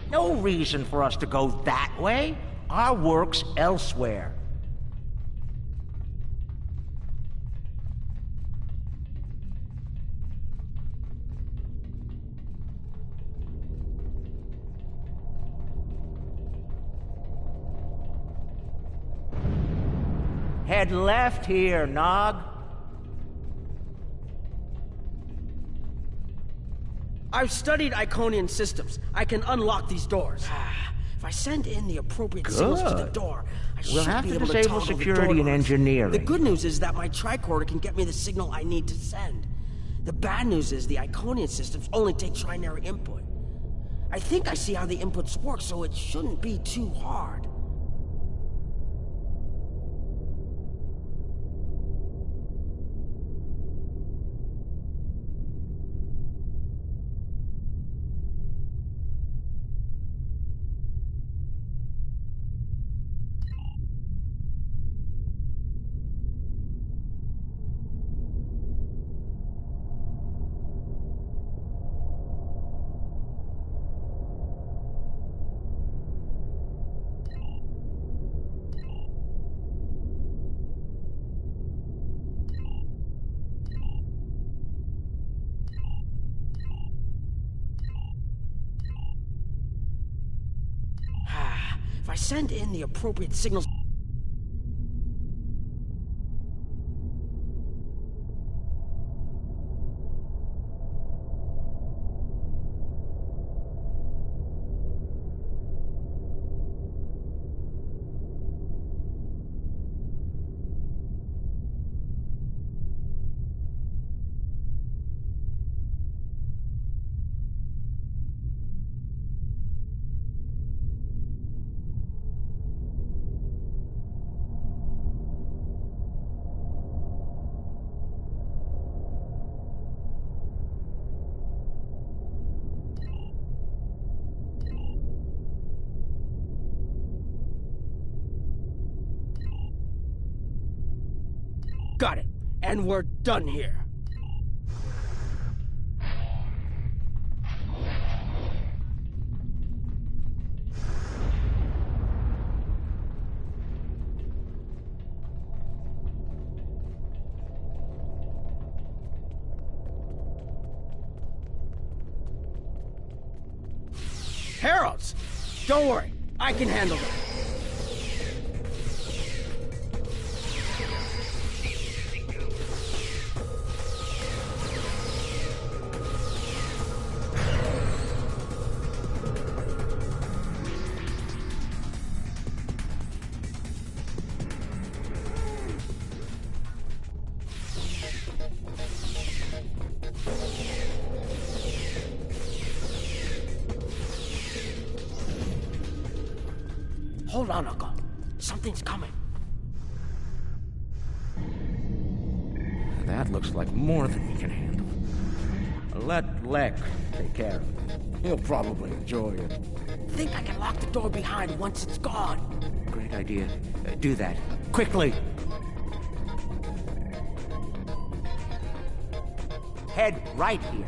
No reason for us to go that way. Our work's elsewhere. Head left here, Nog. I've studied Iconian systems. I can unlock these doors. If I send in the appropriate signals to the door, I We'll should have be to able to disable toggle the security door and locks. engineering. The good news is that my tricorder can get me the signal I need to send. The bad news is the Iconian systems only take trinary input. I think I see how the inputs work, so it shouldn't be too hard. If I send in the appropriate signals... Got it. And we're done here. Heralds! Don't worry, I can handle them. Hold on, Uncle. Something's coming. That looks like more than we can handle. Let Lek take care of it. He'll probably enjoy it. Think I can lock the door behind once it's gone. Great idea. Do that. Quickly! Head right here.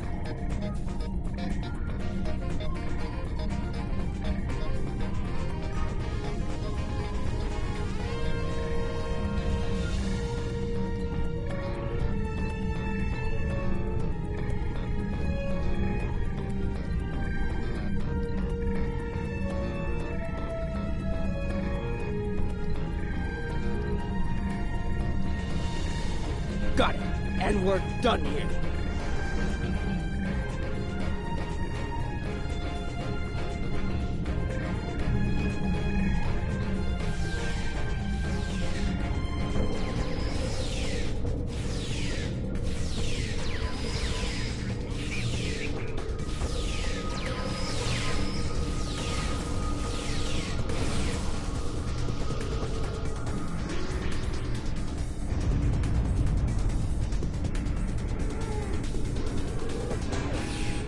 Got it. And we're done here.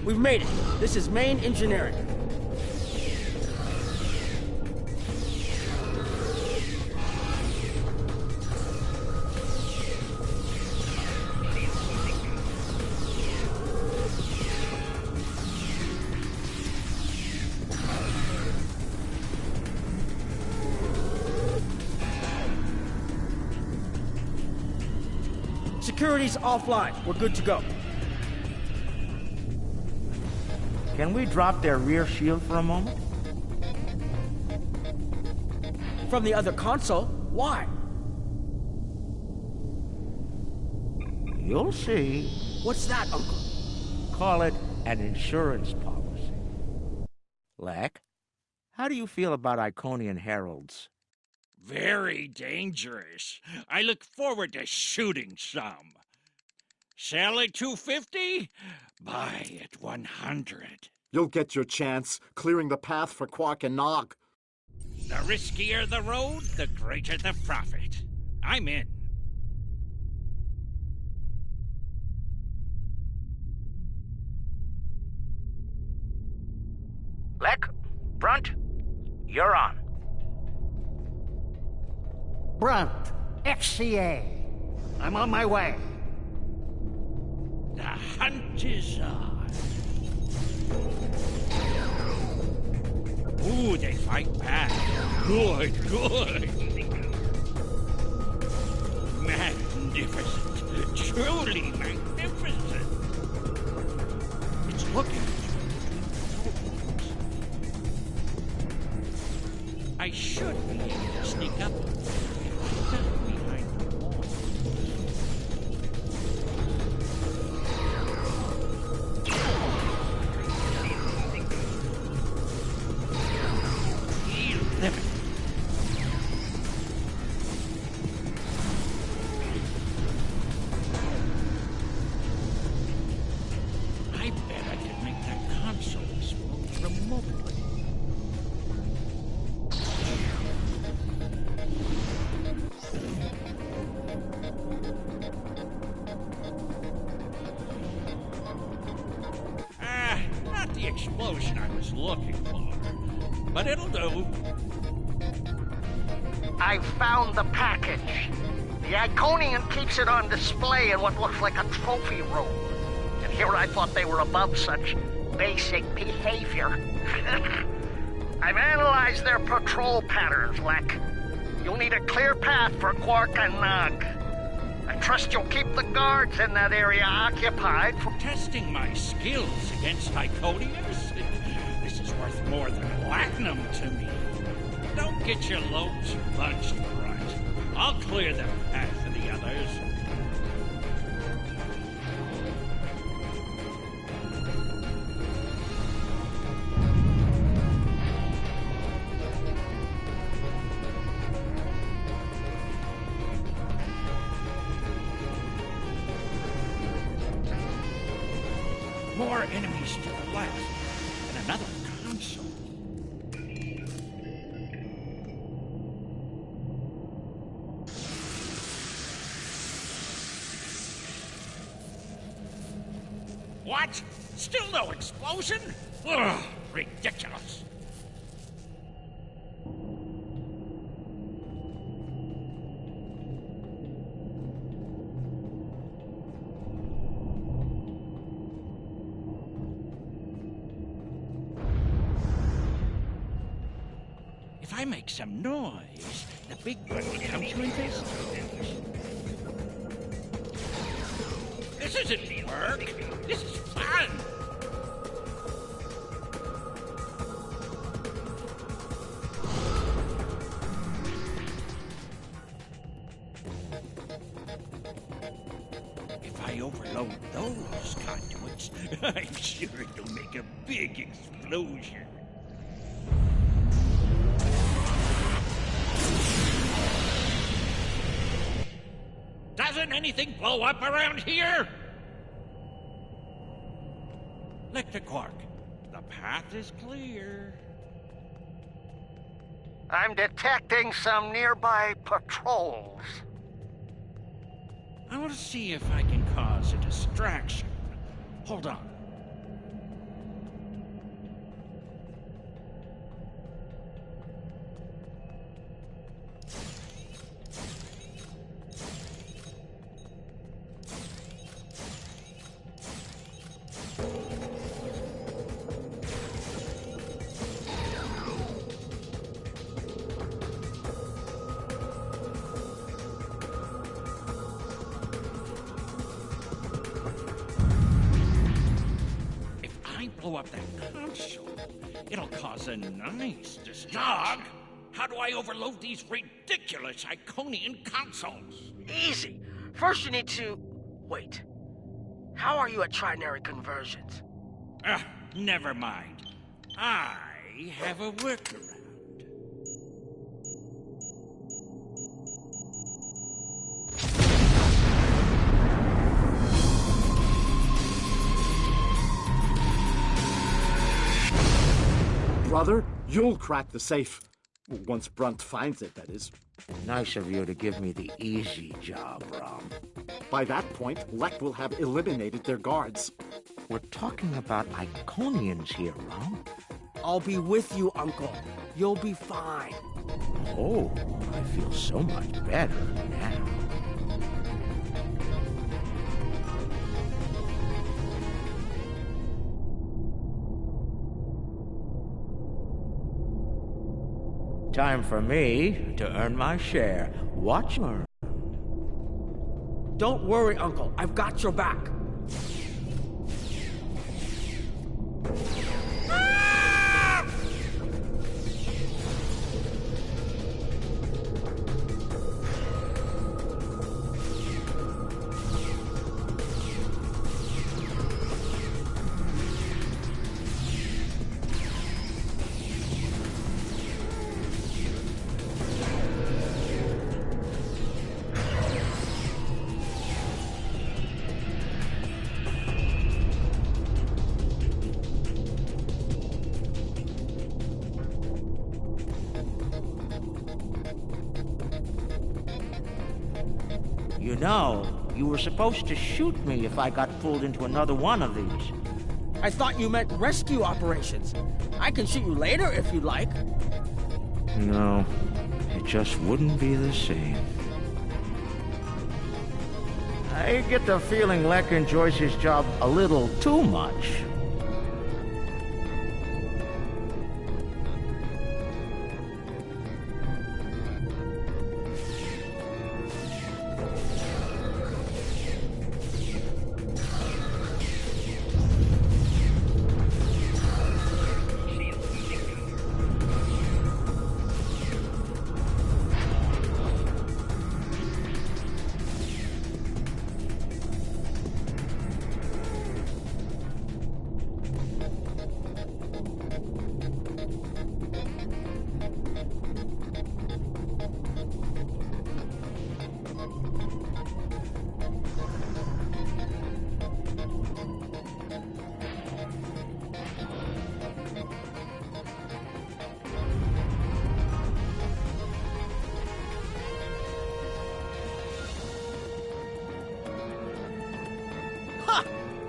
We've made it. This is main engineering. Security's offline. We're good to go. Can we drop their rear shield for a moment? From the other console? Why? You'll see. What's that, Uncle? Call it an insurance policy. Lek, how do you feel about Iconian heralds? Very dangerous. I look forward to shooting some. Sell at 250? Buy at 100. You'll get your chance, clearing the path for Quark and Nog. The riskier the road, the greater the profit. I'm in. Lek, Brunt, you're on. Brunt, FCA. I'm on my way. The hunt is on. Ooh, they fight back. Good, good. Magnificent. Truly magnificent. It's looking at you. I should be able to sneak up just behind the wall. I bet I could make that console explode remotely. Not the explosion I was looking for, but it'll do. I found the package. The Iconian keeps it on display in what looks like a trophy room. And here I thought they were above such basic behavior. I've analyzed their patrol patterns, Lek. You'll need a clear path for Quark and Nog. I trust you'll keep the guards in that area occupied for testing my skills against Iconians. This is worth more than platinum to me. Don't get your loads bunched, Brunt. I'll clear the path for the others. More enemies to the left, and another console. What? Still no explosion? Ugh, ridiculous. I make some noise, the big one will come to investigate. This isn't work. This is fun. If I overload those conduits, I'm sure it'll make a big explosion. Doesn't anything blow up around here? Lecter Quark, the path is clear. I'm detecting some nearby patrols. I want to see if I can cause a distraction. Hold on. Blow up that console. It'll cause a nice distraction. How do I overload these ridiculous Iconian consoles? Easy. First you need to... Wait. How are you at trinary conversions? Never mind. I have a workaround. Brother, you'll crack the safe. Once Brunt finds it, that is. Nice of you to give me the easy job, Rom. By that point, Lek will have eliminated their guards. We're talking about Iconians here, Rom. I'll be with you, Uncle. You'll be fine. Oh, I feel so much better now. Time for me to earn my share. Watch her. Don't worry, Uncle. I've got your back. You know, you were supposed to shoot me if I got pulled into another one of these. I thought you meant rescue operations. I can shoot you later if you'd like. No, it just wouldn't be the same. I get the feeling Lek enjoys his job a little too much.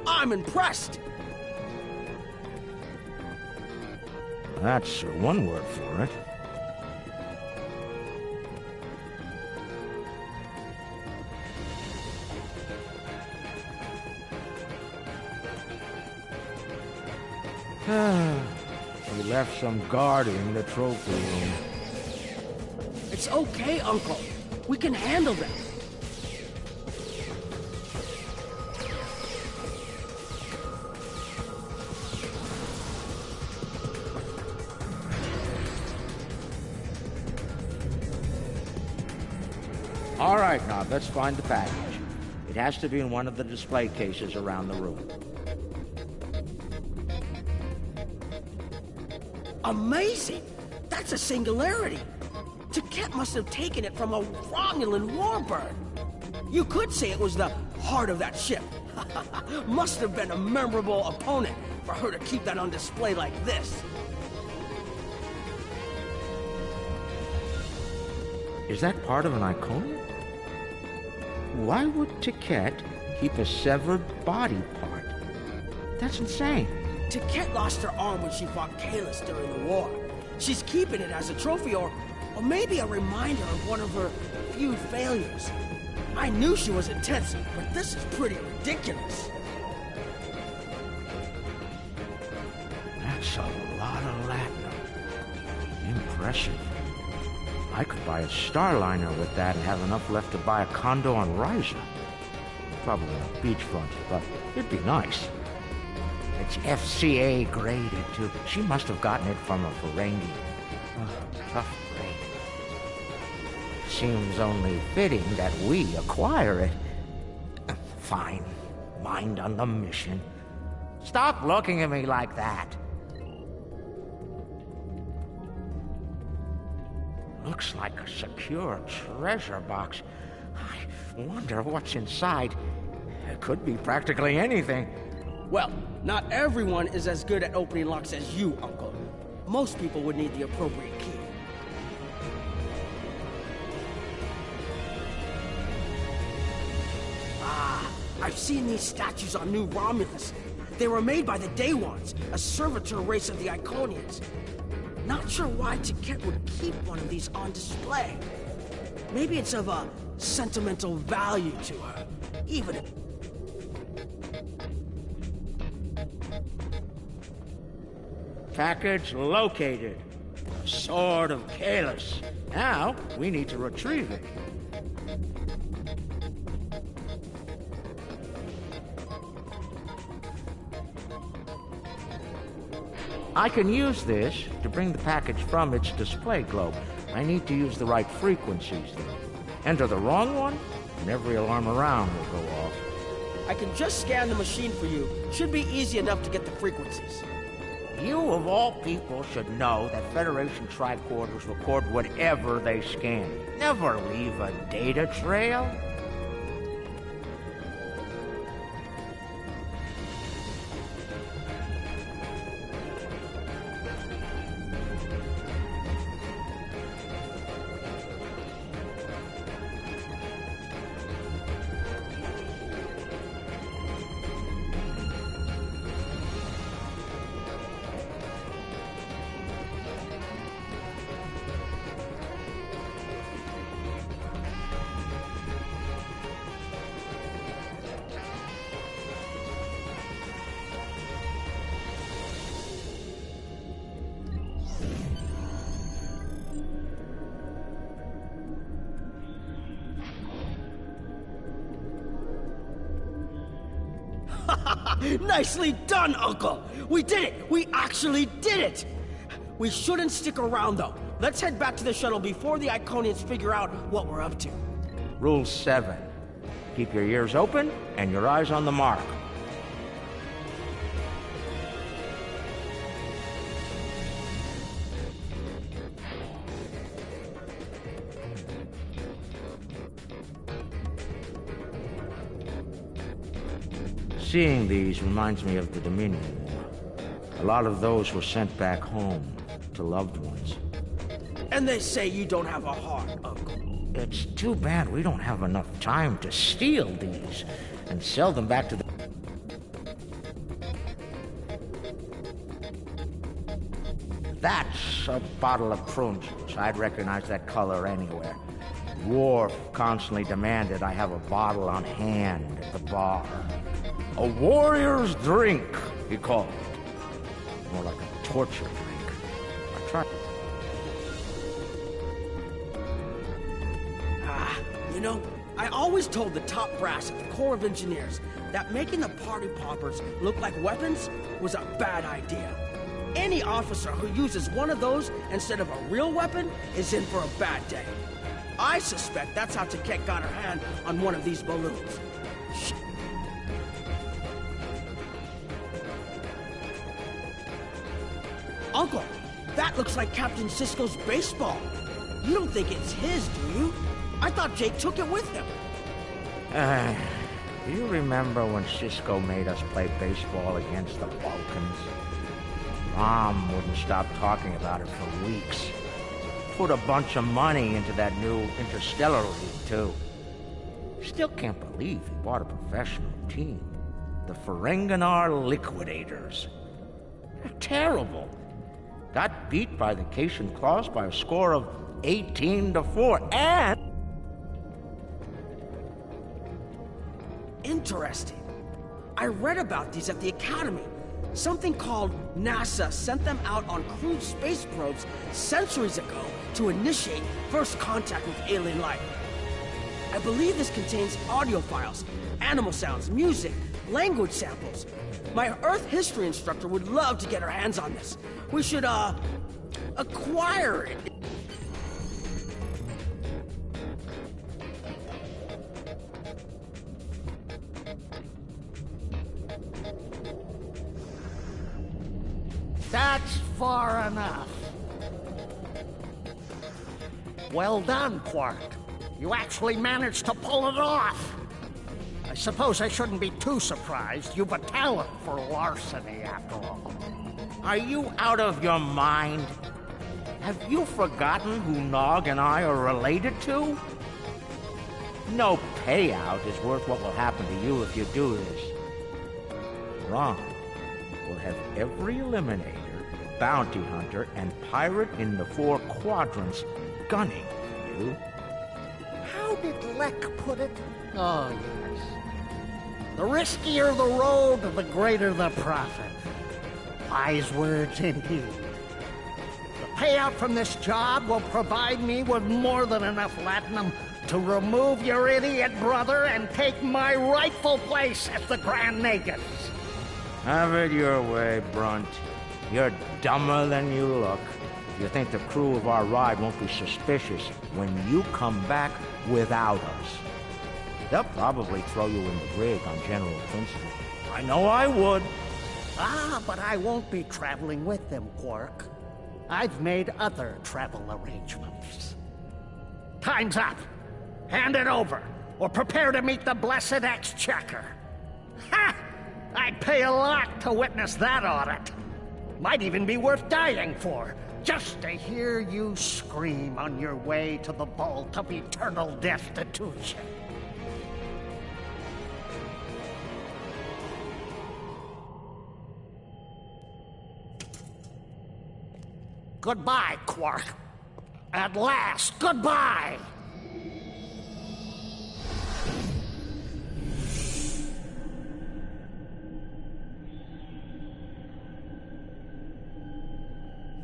I'm impressed. That's one word for it. We left some guarding the trophy room. It's okay, Uncle. We can handle them. All right, now let's find the package. It has to be in one of the display cases around the room. Amazing! That's a singularity. Taket must have taken it from a Romulan warbird. You could say it was the heart of that ship. Must have been a memorable opponent for her to keep that on display like this. Is that part of an Iconium? Why would Taket keep a severed body part? That's insane. Taket lost her arm when she fought Kalis during the war. She's keeping it as a trophy or maybe a reminder of one of her few failures. I knew she was intense, but this is pretty ridiculous. That's a lot of latinum. Impressive. I could buy a Starliner with that and have enough left to buy a condo on Ryza. Probably on a beachfront, but it'd be nice. It's FCA graded, too. She must have gotten it from a Ferengi. Tough grade. Seems only fitting that we acquire it. Fine. Mind on the mission. Stop looking at me like that. Looks like a secure treasure box. I wonder what's inside. It could be practically anything. Well, not everyone is as good at opening locks as you, Uncle. Most people would need the appropriate key. Ah, I've seen these statues on New Romulus. They were made by the Day Ones, a servitor race of the Iconians. Not sure why Taket would keep one of these on display. Maybe it's of a sentimental value to her, even if... Package located. The Sword of Kalis. Now, we need to retrieve it. I can use this to bring the package from its display globe. I need to use the right frequencies, though. Enter the wrong one, and every alarm around will go off. I can just scan the machine for you. Should be easy enough to get the frequencies. You, of all people, should know that Federation tricorders record whatever they scan. Never leave a data trail. Nicely done, Uncle! We did it! We actually did it! We shouldn't stick around, though. Let's head back to the shuttle before the Iconians figure out what we're up to. Rule 7. Keep your ears open and your eyes on the mark. Seeing these reminds me of the Dominion War. A lot of those were sent back home to loved ones. And they say you don't have a heart, Uncle. It's too bad we don't have enough time to steal these and sell them back to the... That's a bottle of prune juice. I'd recognize that color anywhere. Worf constantly demanded I have a bottle on hand at the bar. A warrior's drink, he called it. More like a torture drink. I tried. You know, I always told the top brass at the Corps of Engineers that making the party poppers look like weapons was a bad idea. Any officer who uses one of those instead of a real weapon is in for a bad day. I suspect that's how Taket got her hand on one of these balloons. Shh. Uncle, that looks like Captain Sisko's baseball. You don't think it's his, do you? I thought Jake took it with him. Do you remember when Sisko made us play baseball against the Vulcans? Mom wouldn't stop talking about it for weeks. Put a bunch of money into that new Interstellar League, too. Still can't believe he bought a professional team. The Ferenginar Liquidators. They're terrible. Got beat by the Cation Claws by a score of 18-4, and... Interesting. I read about these at the Academy. Something called NASA sent them out on crewed space probes centuries ago to initiate first contact with alien life. I believe this contains audio files, animal sounds, music, language samples. My Earth history instructor would love to get her hands on this. We should, acquire it. That's far enough. Well done, Quark. You actually managed to pull it off. I suppose I shouldn't be too surprised. You've a talent for larceny, after all. Are you out of your mind? Have you forgotten who Nog and I are related to? No payout is worth what will happen to you if you do this. Ron will have every Eliminator, bounty hunter, and pirate in the 4 quadrants gunning you. How did Lek put it? Oh, yes. The riskier the road, the greater the profit. Wise words indeed. The payout from this job will provide me with more than enough latinum to remove your idiot brother and take my rightful place as the Grand Nagus. Have it your way, Brunt. You're dumber than you look. You think the crew of our ride won't be suspicious when you come back without us. They'll probably throw you in the brig on general principle. I know I would. Ah, but I won't be traveling with them, Quark. I've made other travel arrangements. Time's up. Hand it over, or prepare to meet the blessed exchequer. Ha! I'd pay a lot to witness that audit. Might even be worth dying for, just to hear you scream on your way to the vault of eternal destitution. Goodbye, Quark. At last, goodbye!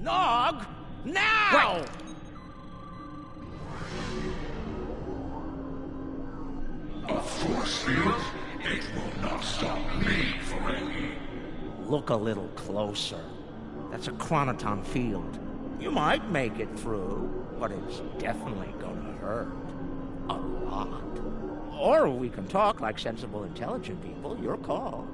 Nog! Now! Wait. A force field? It will not stop me, Ferengi. Look a little closer. That's a chronoton field. You might make it through, but it's definitely gonna hurt. A lot. Or we can talk like sensible, intelligent people. Your call.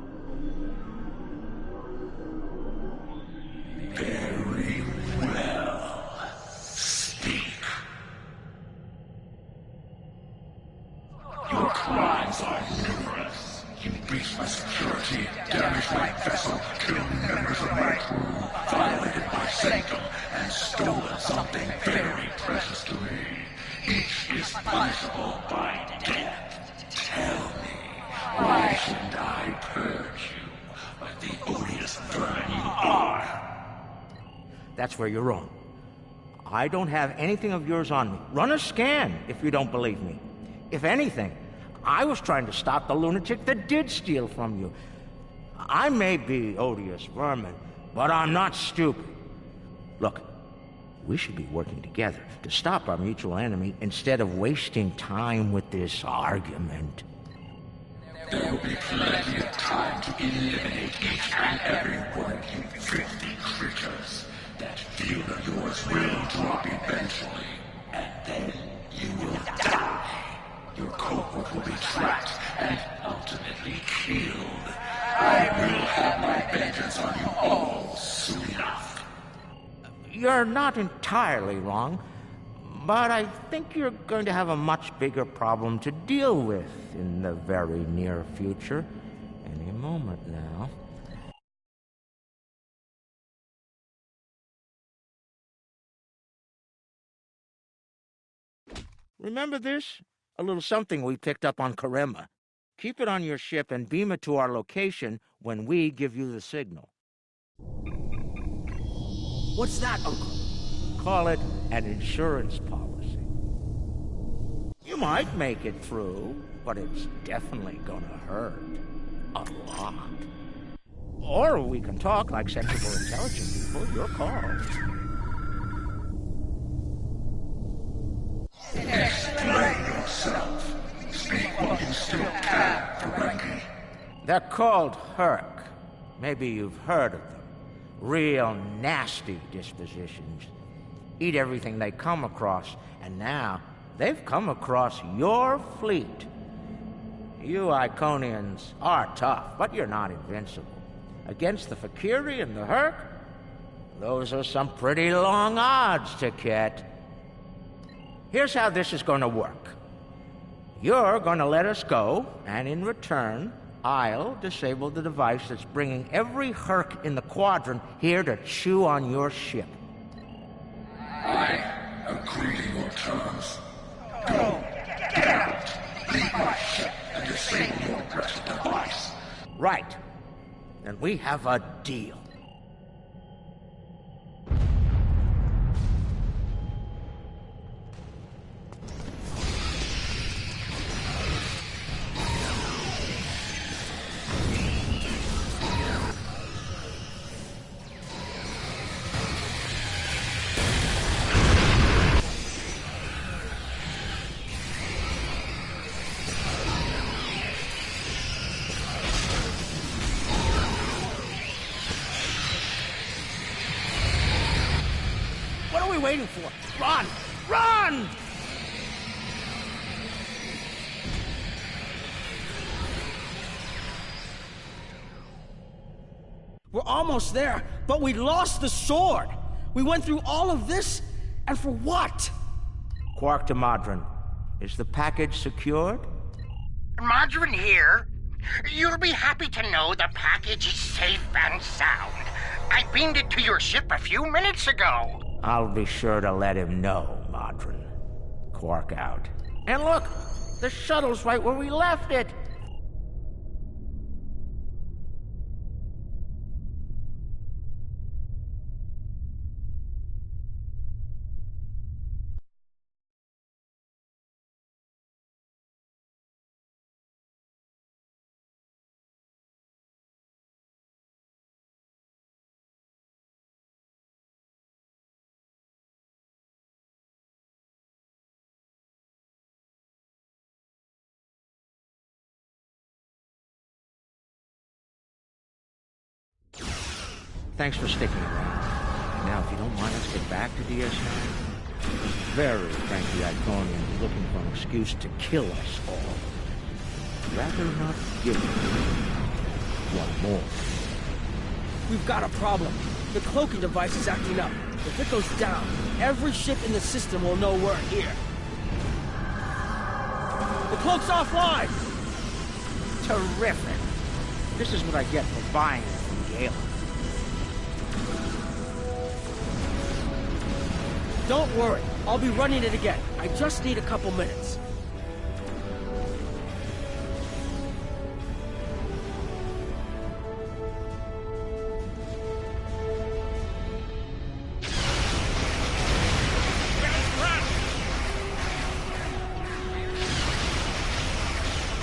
Very well. Speak. Your crimes are numerous. You breached my security, damaged my vessel, killed members of my crew, violated my sanctum, and stolen something very precious to me. Each is punishable by death. Tell me, why shouldn't I purge you like the odious vermin you are? That's where you're wrong. I don't have anything of yours on me. Run a scan if you don't believe me. If anything, I was trying to stop the lunatic that did steal from you. I may be odious vermin, but I'm not stupid. Look, We should be working together to stop our mutual enemy instead of wasting time with this argument. There will be plenty of time to eliminate each and every one of you filthy creatures. That field of yours will drop eventually, and then you will die. Your cohort will be trapped and ultimately killed. I will have my vengeance on you all soon enough. You're not entirely wrong, but I think you're going to have a much bigger problem to deal with in the very near future. Any moment now. Remember this? A little something we picked up on Karema. Keep it on your ship and beam it to our location when we give you the signal. What's that, Uncle? Call it an insurance policy. You might make it through, but it's definitely gonna hurt. A lot. Or we can talk like sensible, intelligent people. Your call. Explain yourself. Speak while you still can, Ferengi. They're called Herc. Maybe you've heard of them. Real nasty dispositions. Eat everything they come across, and now they've come across your fleet. You Iconians are tough, but you're not invincible. Against the Fakiri and the Herc, those are some pretty long odds to get. Here's how this is going to work. You're going to let us go, and in return, I'll disable the device that's bringing every Herc in the quadrant here to chew on your ship. I agree to your terms. Go, get out, leave my ship, and disable your wretched device. Right. Then we have a deal. Waiting for? Run! Run! We're almost there, but we lost the sword. We went through all of this, and for what? Quark to Modron. Is the package secured? Modron here. You'll be happy to know the package is safe and sound. I beamed it to your ship a few minutes ago. I'll be sure to let him know, Modron. Quark out. And look! The shuttle's right where we left it! Thanks for sticking around. Now, if you don't mind, let's get back to DS9. Very cranky Iconian looking for an excuse to kill us all. Rather not give one more. We've got a problem. The cloaking device is acting up. If it goes down, every ship in the system will know we're here. The cloak's offline! Terrific. This is what I get for buying it from Galen. Don't worry, I'll be running it again. I just need a couple minutes.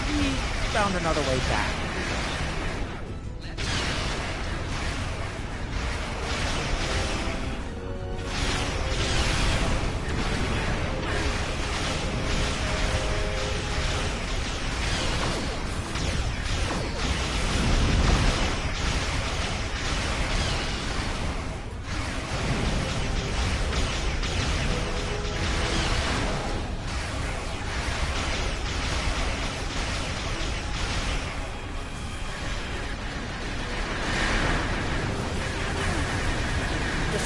We found another way back.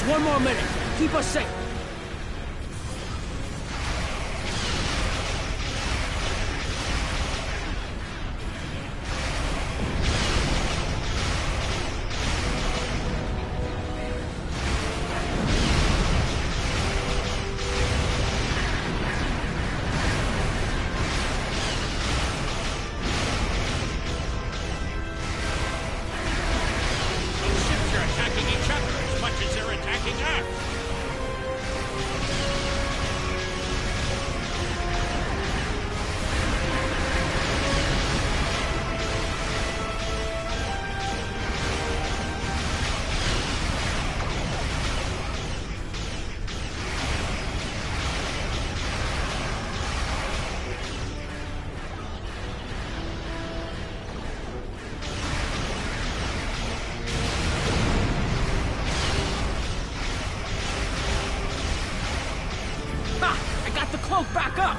Just 1 more minute. Keep us safe. Back up!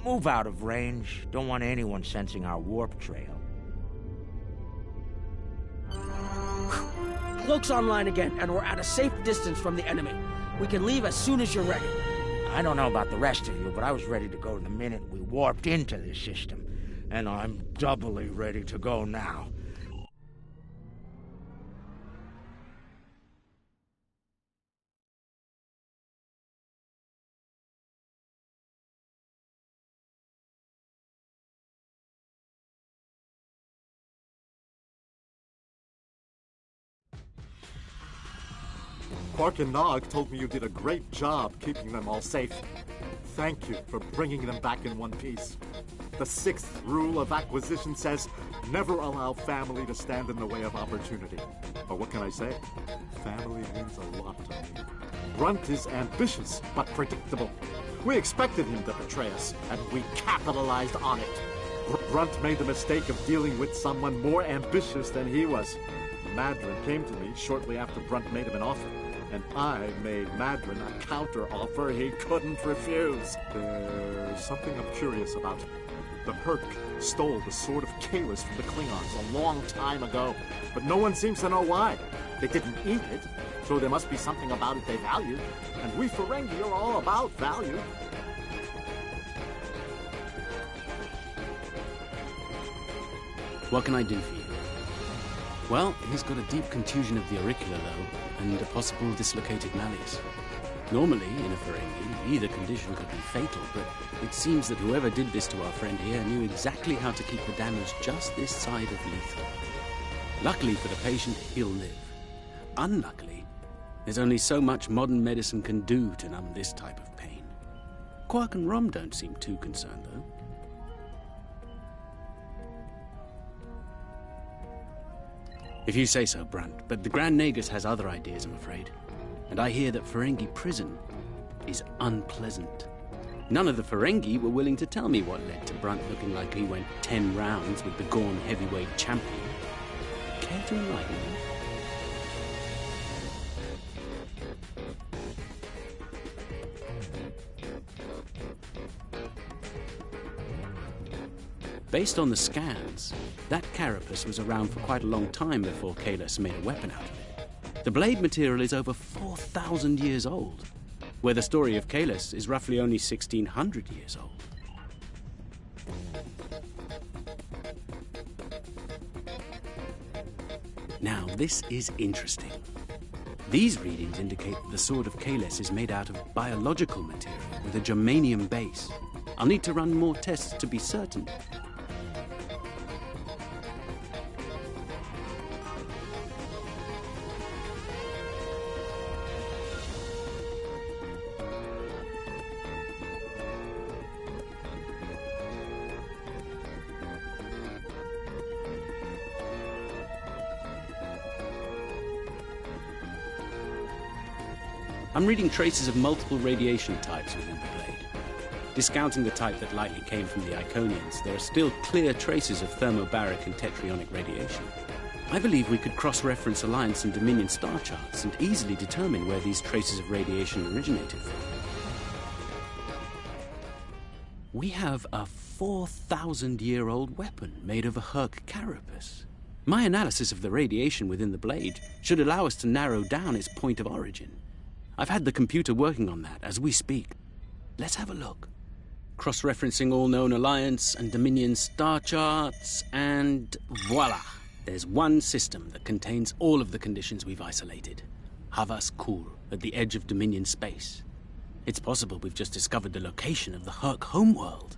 Move out of range. Don't want anyone sensing our warp trail. Cloak's online again, and we're at a safe distance from the enemy. We can leave as soon as you're ready. I don't know about the rest of you, but I was ready to go the minute we warped into this system. And I'm doubly ready to go now. Quark and Nog told me you did a great job keeping them all safe. Thank you for bringing them back in one piece. The 6th rule of acquisition says, never allow family to stand in the way of opportunity. But what can I say? Family means a lot to me. Brunt is ambitious, but predictable. We expected him to betray us, and we capitalized on it. Brunt made the mistake of dealing with someone more ambitious than he was. Madron came to me shortly after Brunt made him an offer. And I made Madron a counter-offer he couldn't refuse. There's something I'm curious about. The Herc stole the Sword of Kalis from the Klingons a long time ago, but no one seems to know why. They didn't eat it, so there must be something about it they valued, and we Ferengi are all about value. What can I do for you? Well, he's got a deep contusion of the auricular lobe and a possible dislocated malleus. Normally, in a Ferengi, either condition could be fatal, but it seems that whoever did this to our friend here knew exactly how to keep the damage just this side of lethal. Luckily for the patient, he'll live. Unluckily, there's only so much modern medicine can do to numb this type of pain. Quark and Rom don't seem too concerned, though. If you say so, Brunt, but the Grand Nagus has other ideas, I'm afraid. And I hear that Ferengi prison is unpleasant. None of the Ferengi were willing to tell me what led to Brunt looking like he went 10 rounds with the Gorn heavyweight champion. Care to enlighten me? Based on the scans, that carapace was around for quite a long time before Kalis made a weapon out of it. The blade material is over 4,000 years old, where the story of Kalis is roughly only 1,600 years old. Now, this is interesting. These readings indicate that the Sword of Kalis is made out of biological material with a germanium base. I'll need to run more tests to be certain. I'm reading traces of multiple radiation types within the blade. Discounting the type that likely came from the Iconians, there are still clear traces of thermobaric and tetrionic radiation. I believe we could cross-reference Alliance and Dominion star charts and easily determine where these traces of radiation originated from. We have a 4,000-year-old weapon made of a Herc carapace. My analysis of the radiation within the blade should allow us to narrow down its point of origin. I've had the computer working on that as we speak. Let's have a look. Cross-referencing all known Alliance and Dominion star charts, and voila! There's one system that contains all of the conditions we've isolated. Havas Kul, at the edge of Dominion space. It's possible we've just discovered the location of the Herc homeworld.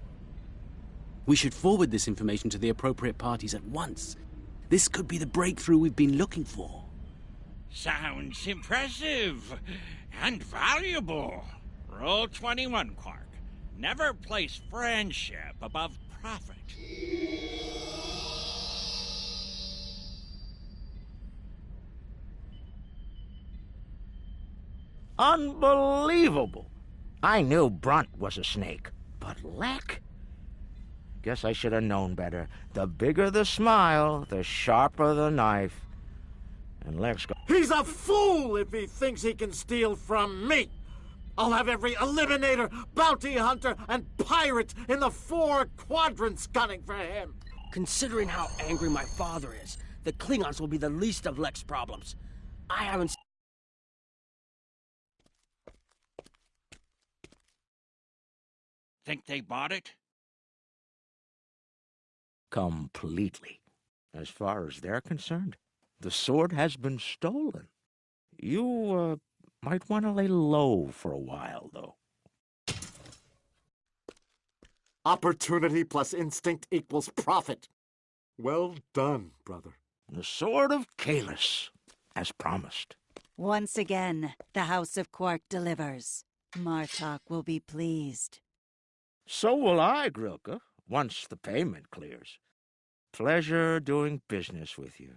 We should forward this information to the appropriate parties at once. This could be the breakthrough we've been looking for. Sounds impressive and valuable. Rule 21, Quark. Never place friendship above profit. Unbelievable! I knew Brunt was a snake, but Lek? Guess I should have known better. The bigger the smile, the sharper the knife. And Lek's got... He's a fool if he thinks he can steal from me! I'll have every eliminator, bounty hunter, and pirate in the 4 quadrants gunning for him! Considering how angry my father is, the Klingons will be the least of Lek's problems. I haven't... Think they bought it? Completely. As far as they're concerned, the sword has been stolen. You, might want to lay low for a while, though. Opportunity plus instinct equals profit. Well done, brother. The Sword of Kahless, as promised. Once again, the House of Quark delivers. Martok will be pleased. So will I, Grilka, once the payment clears. Pleasure doing business with you.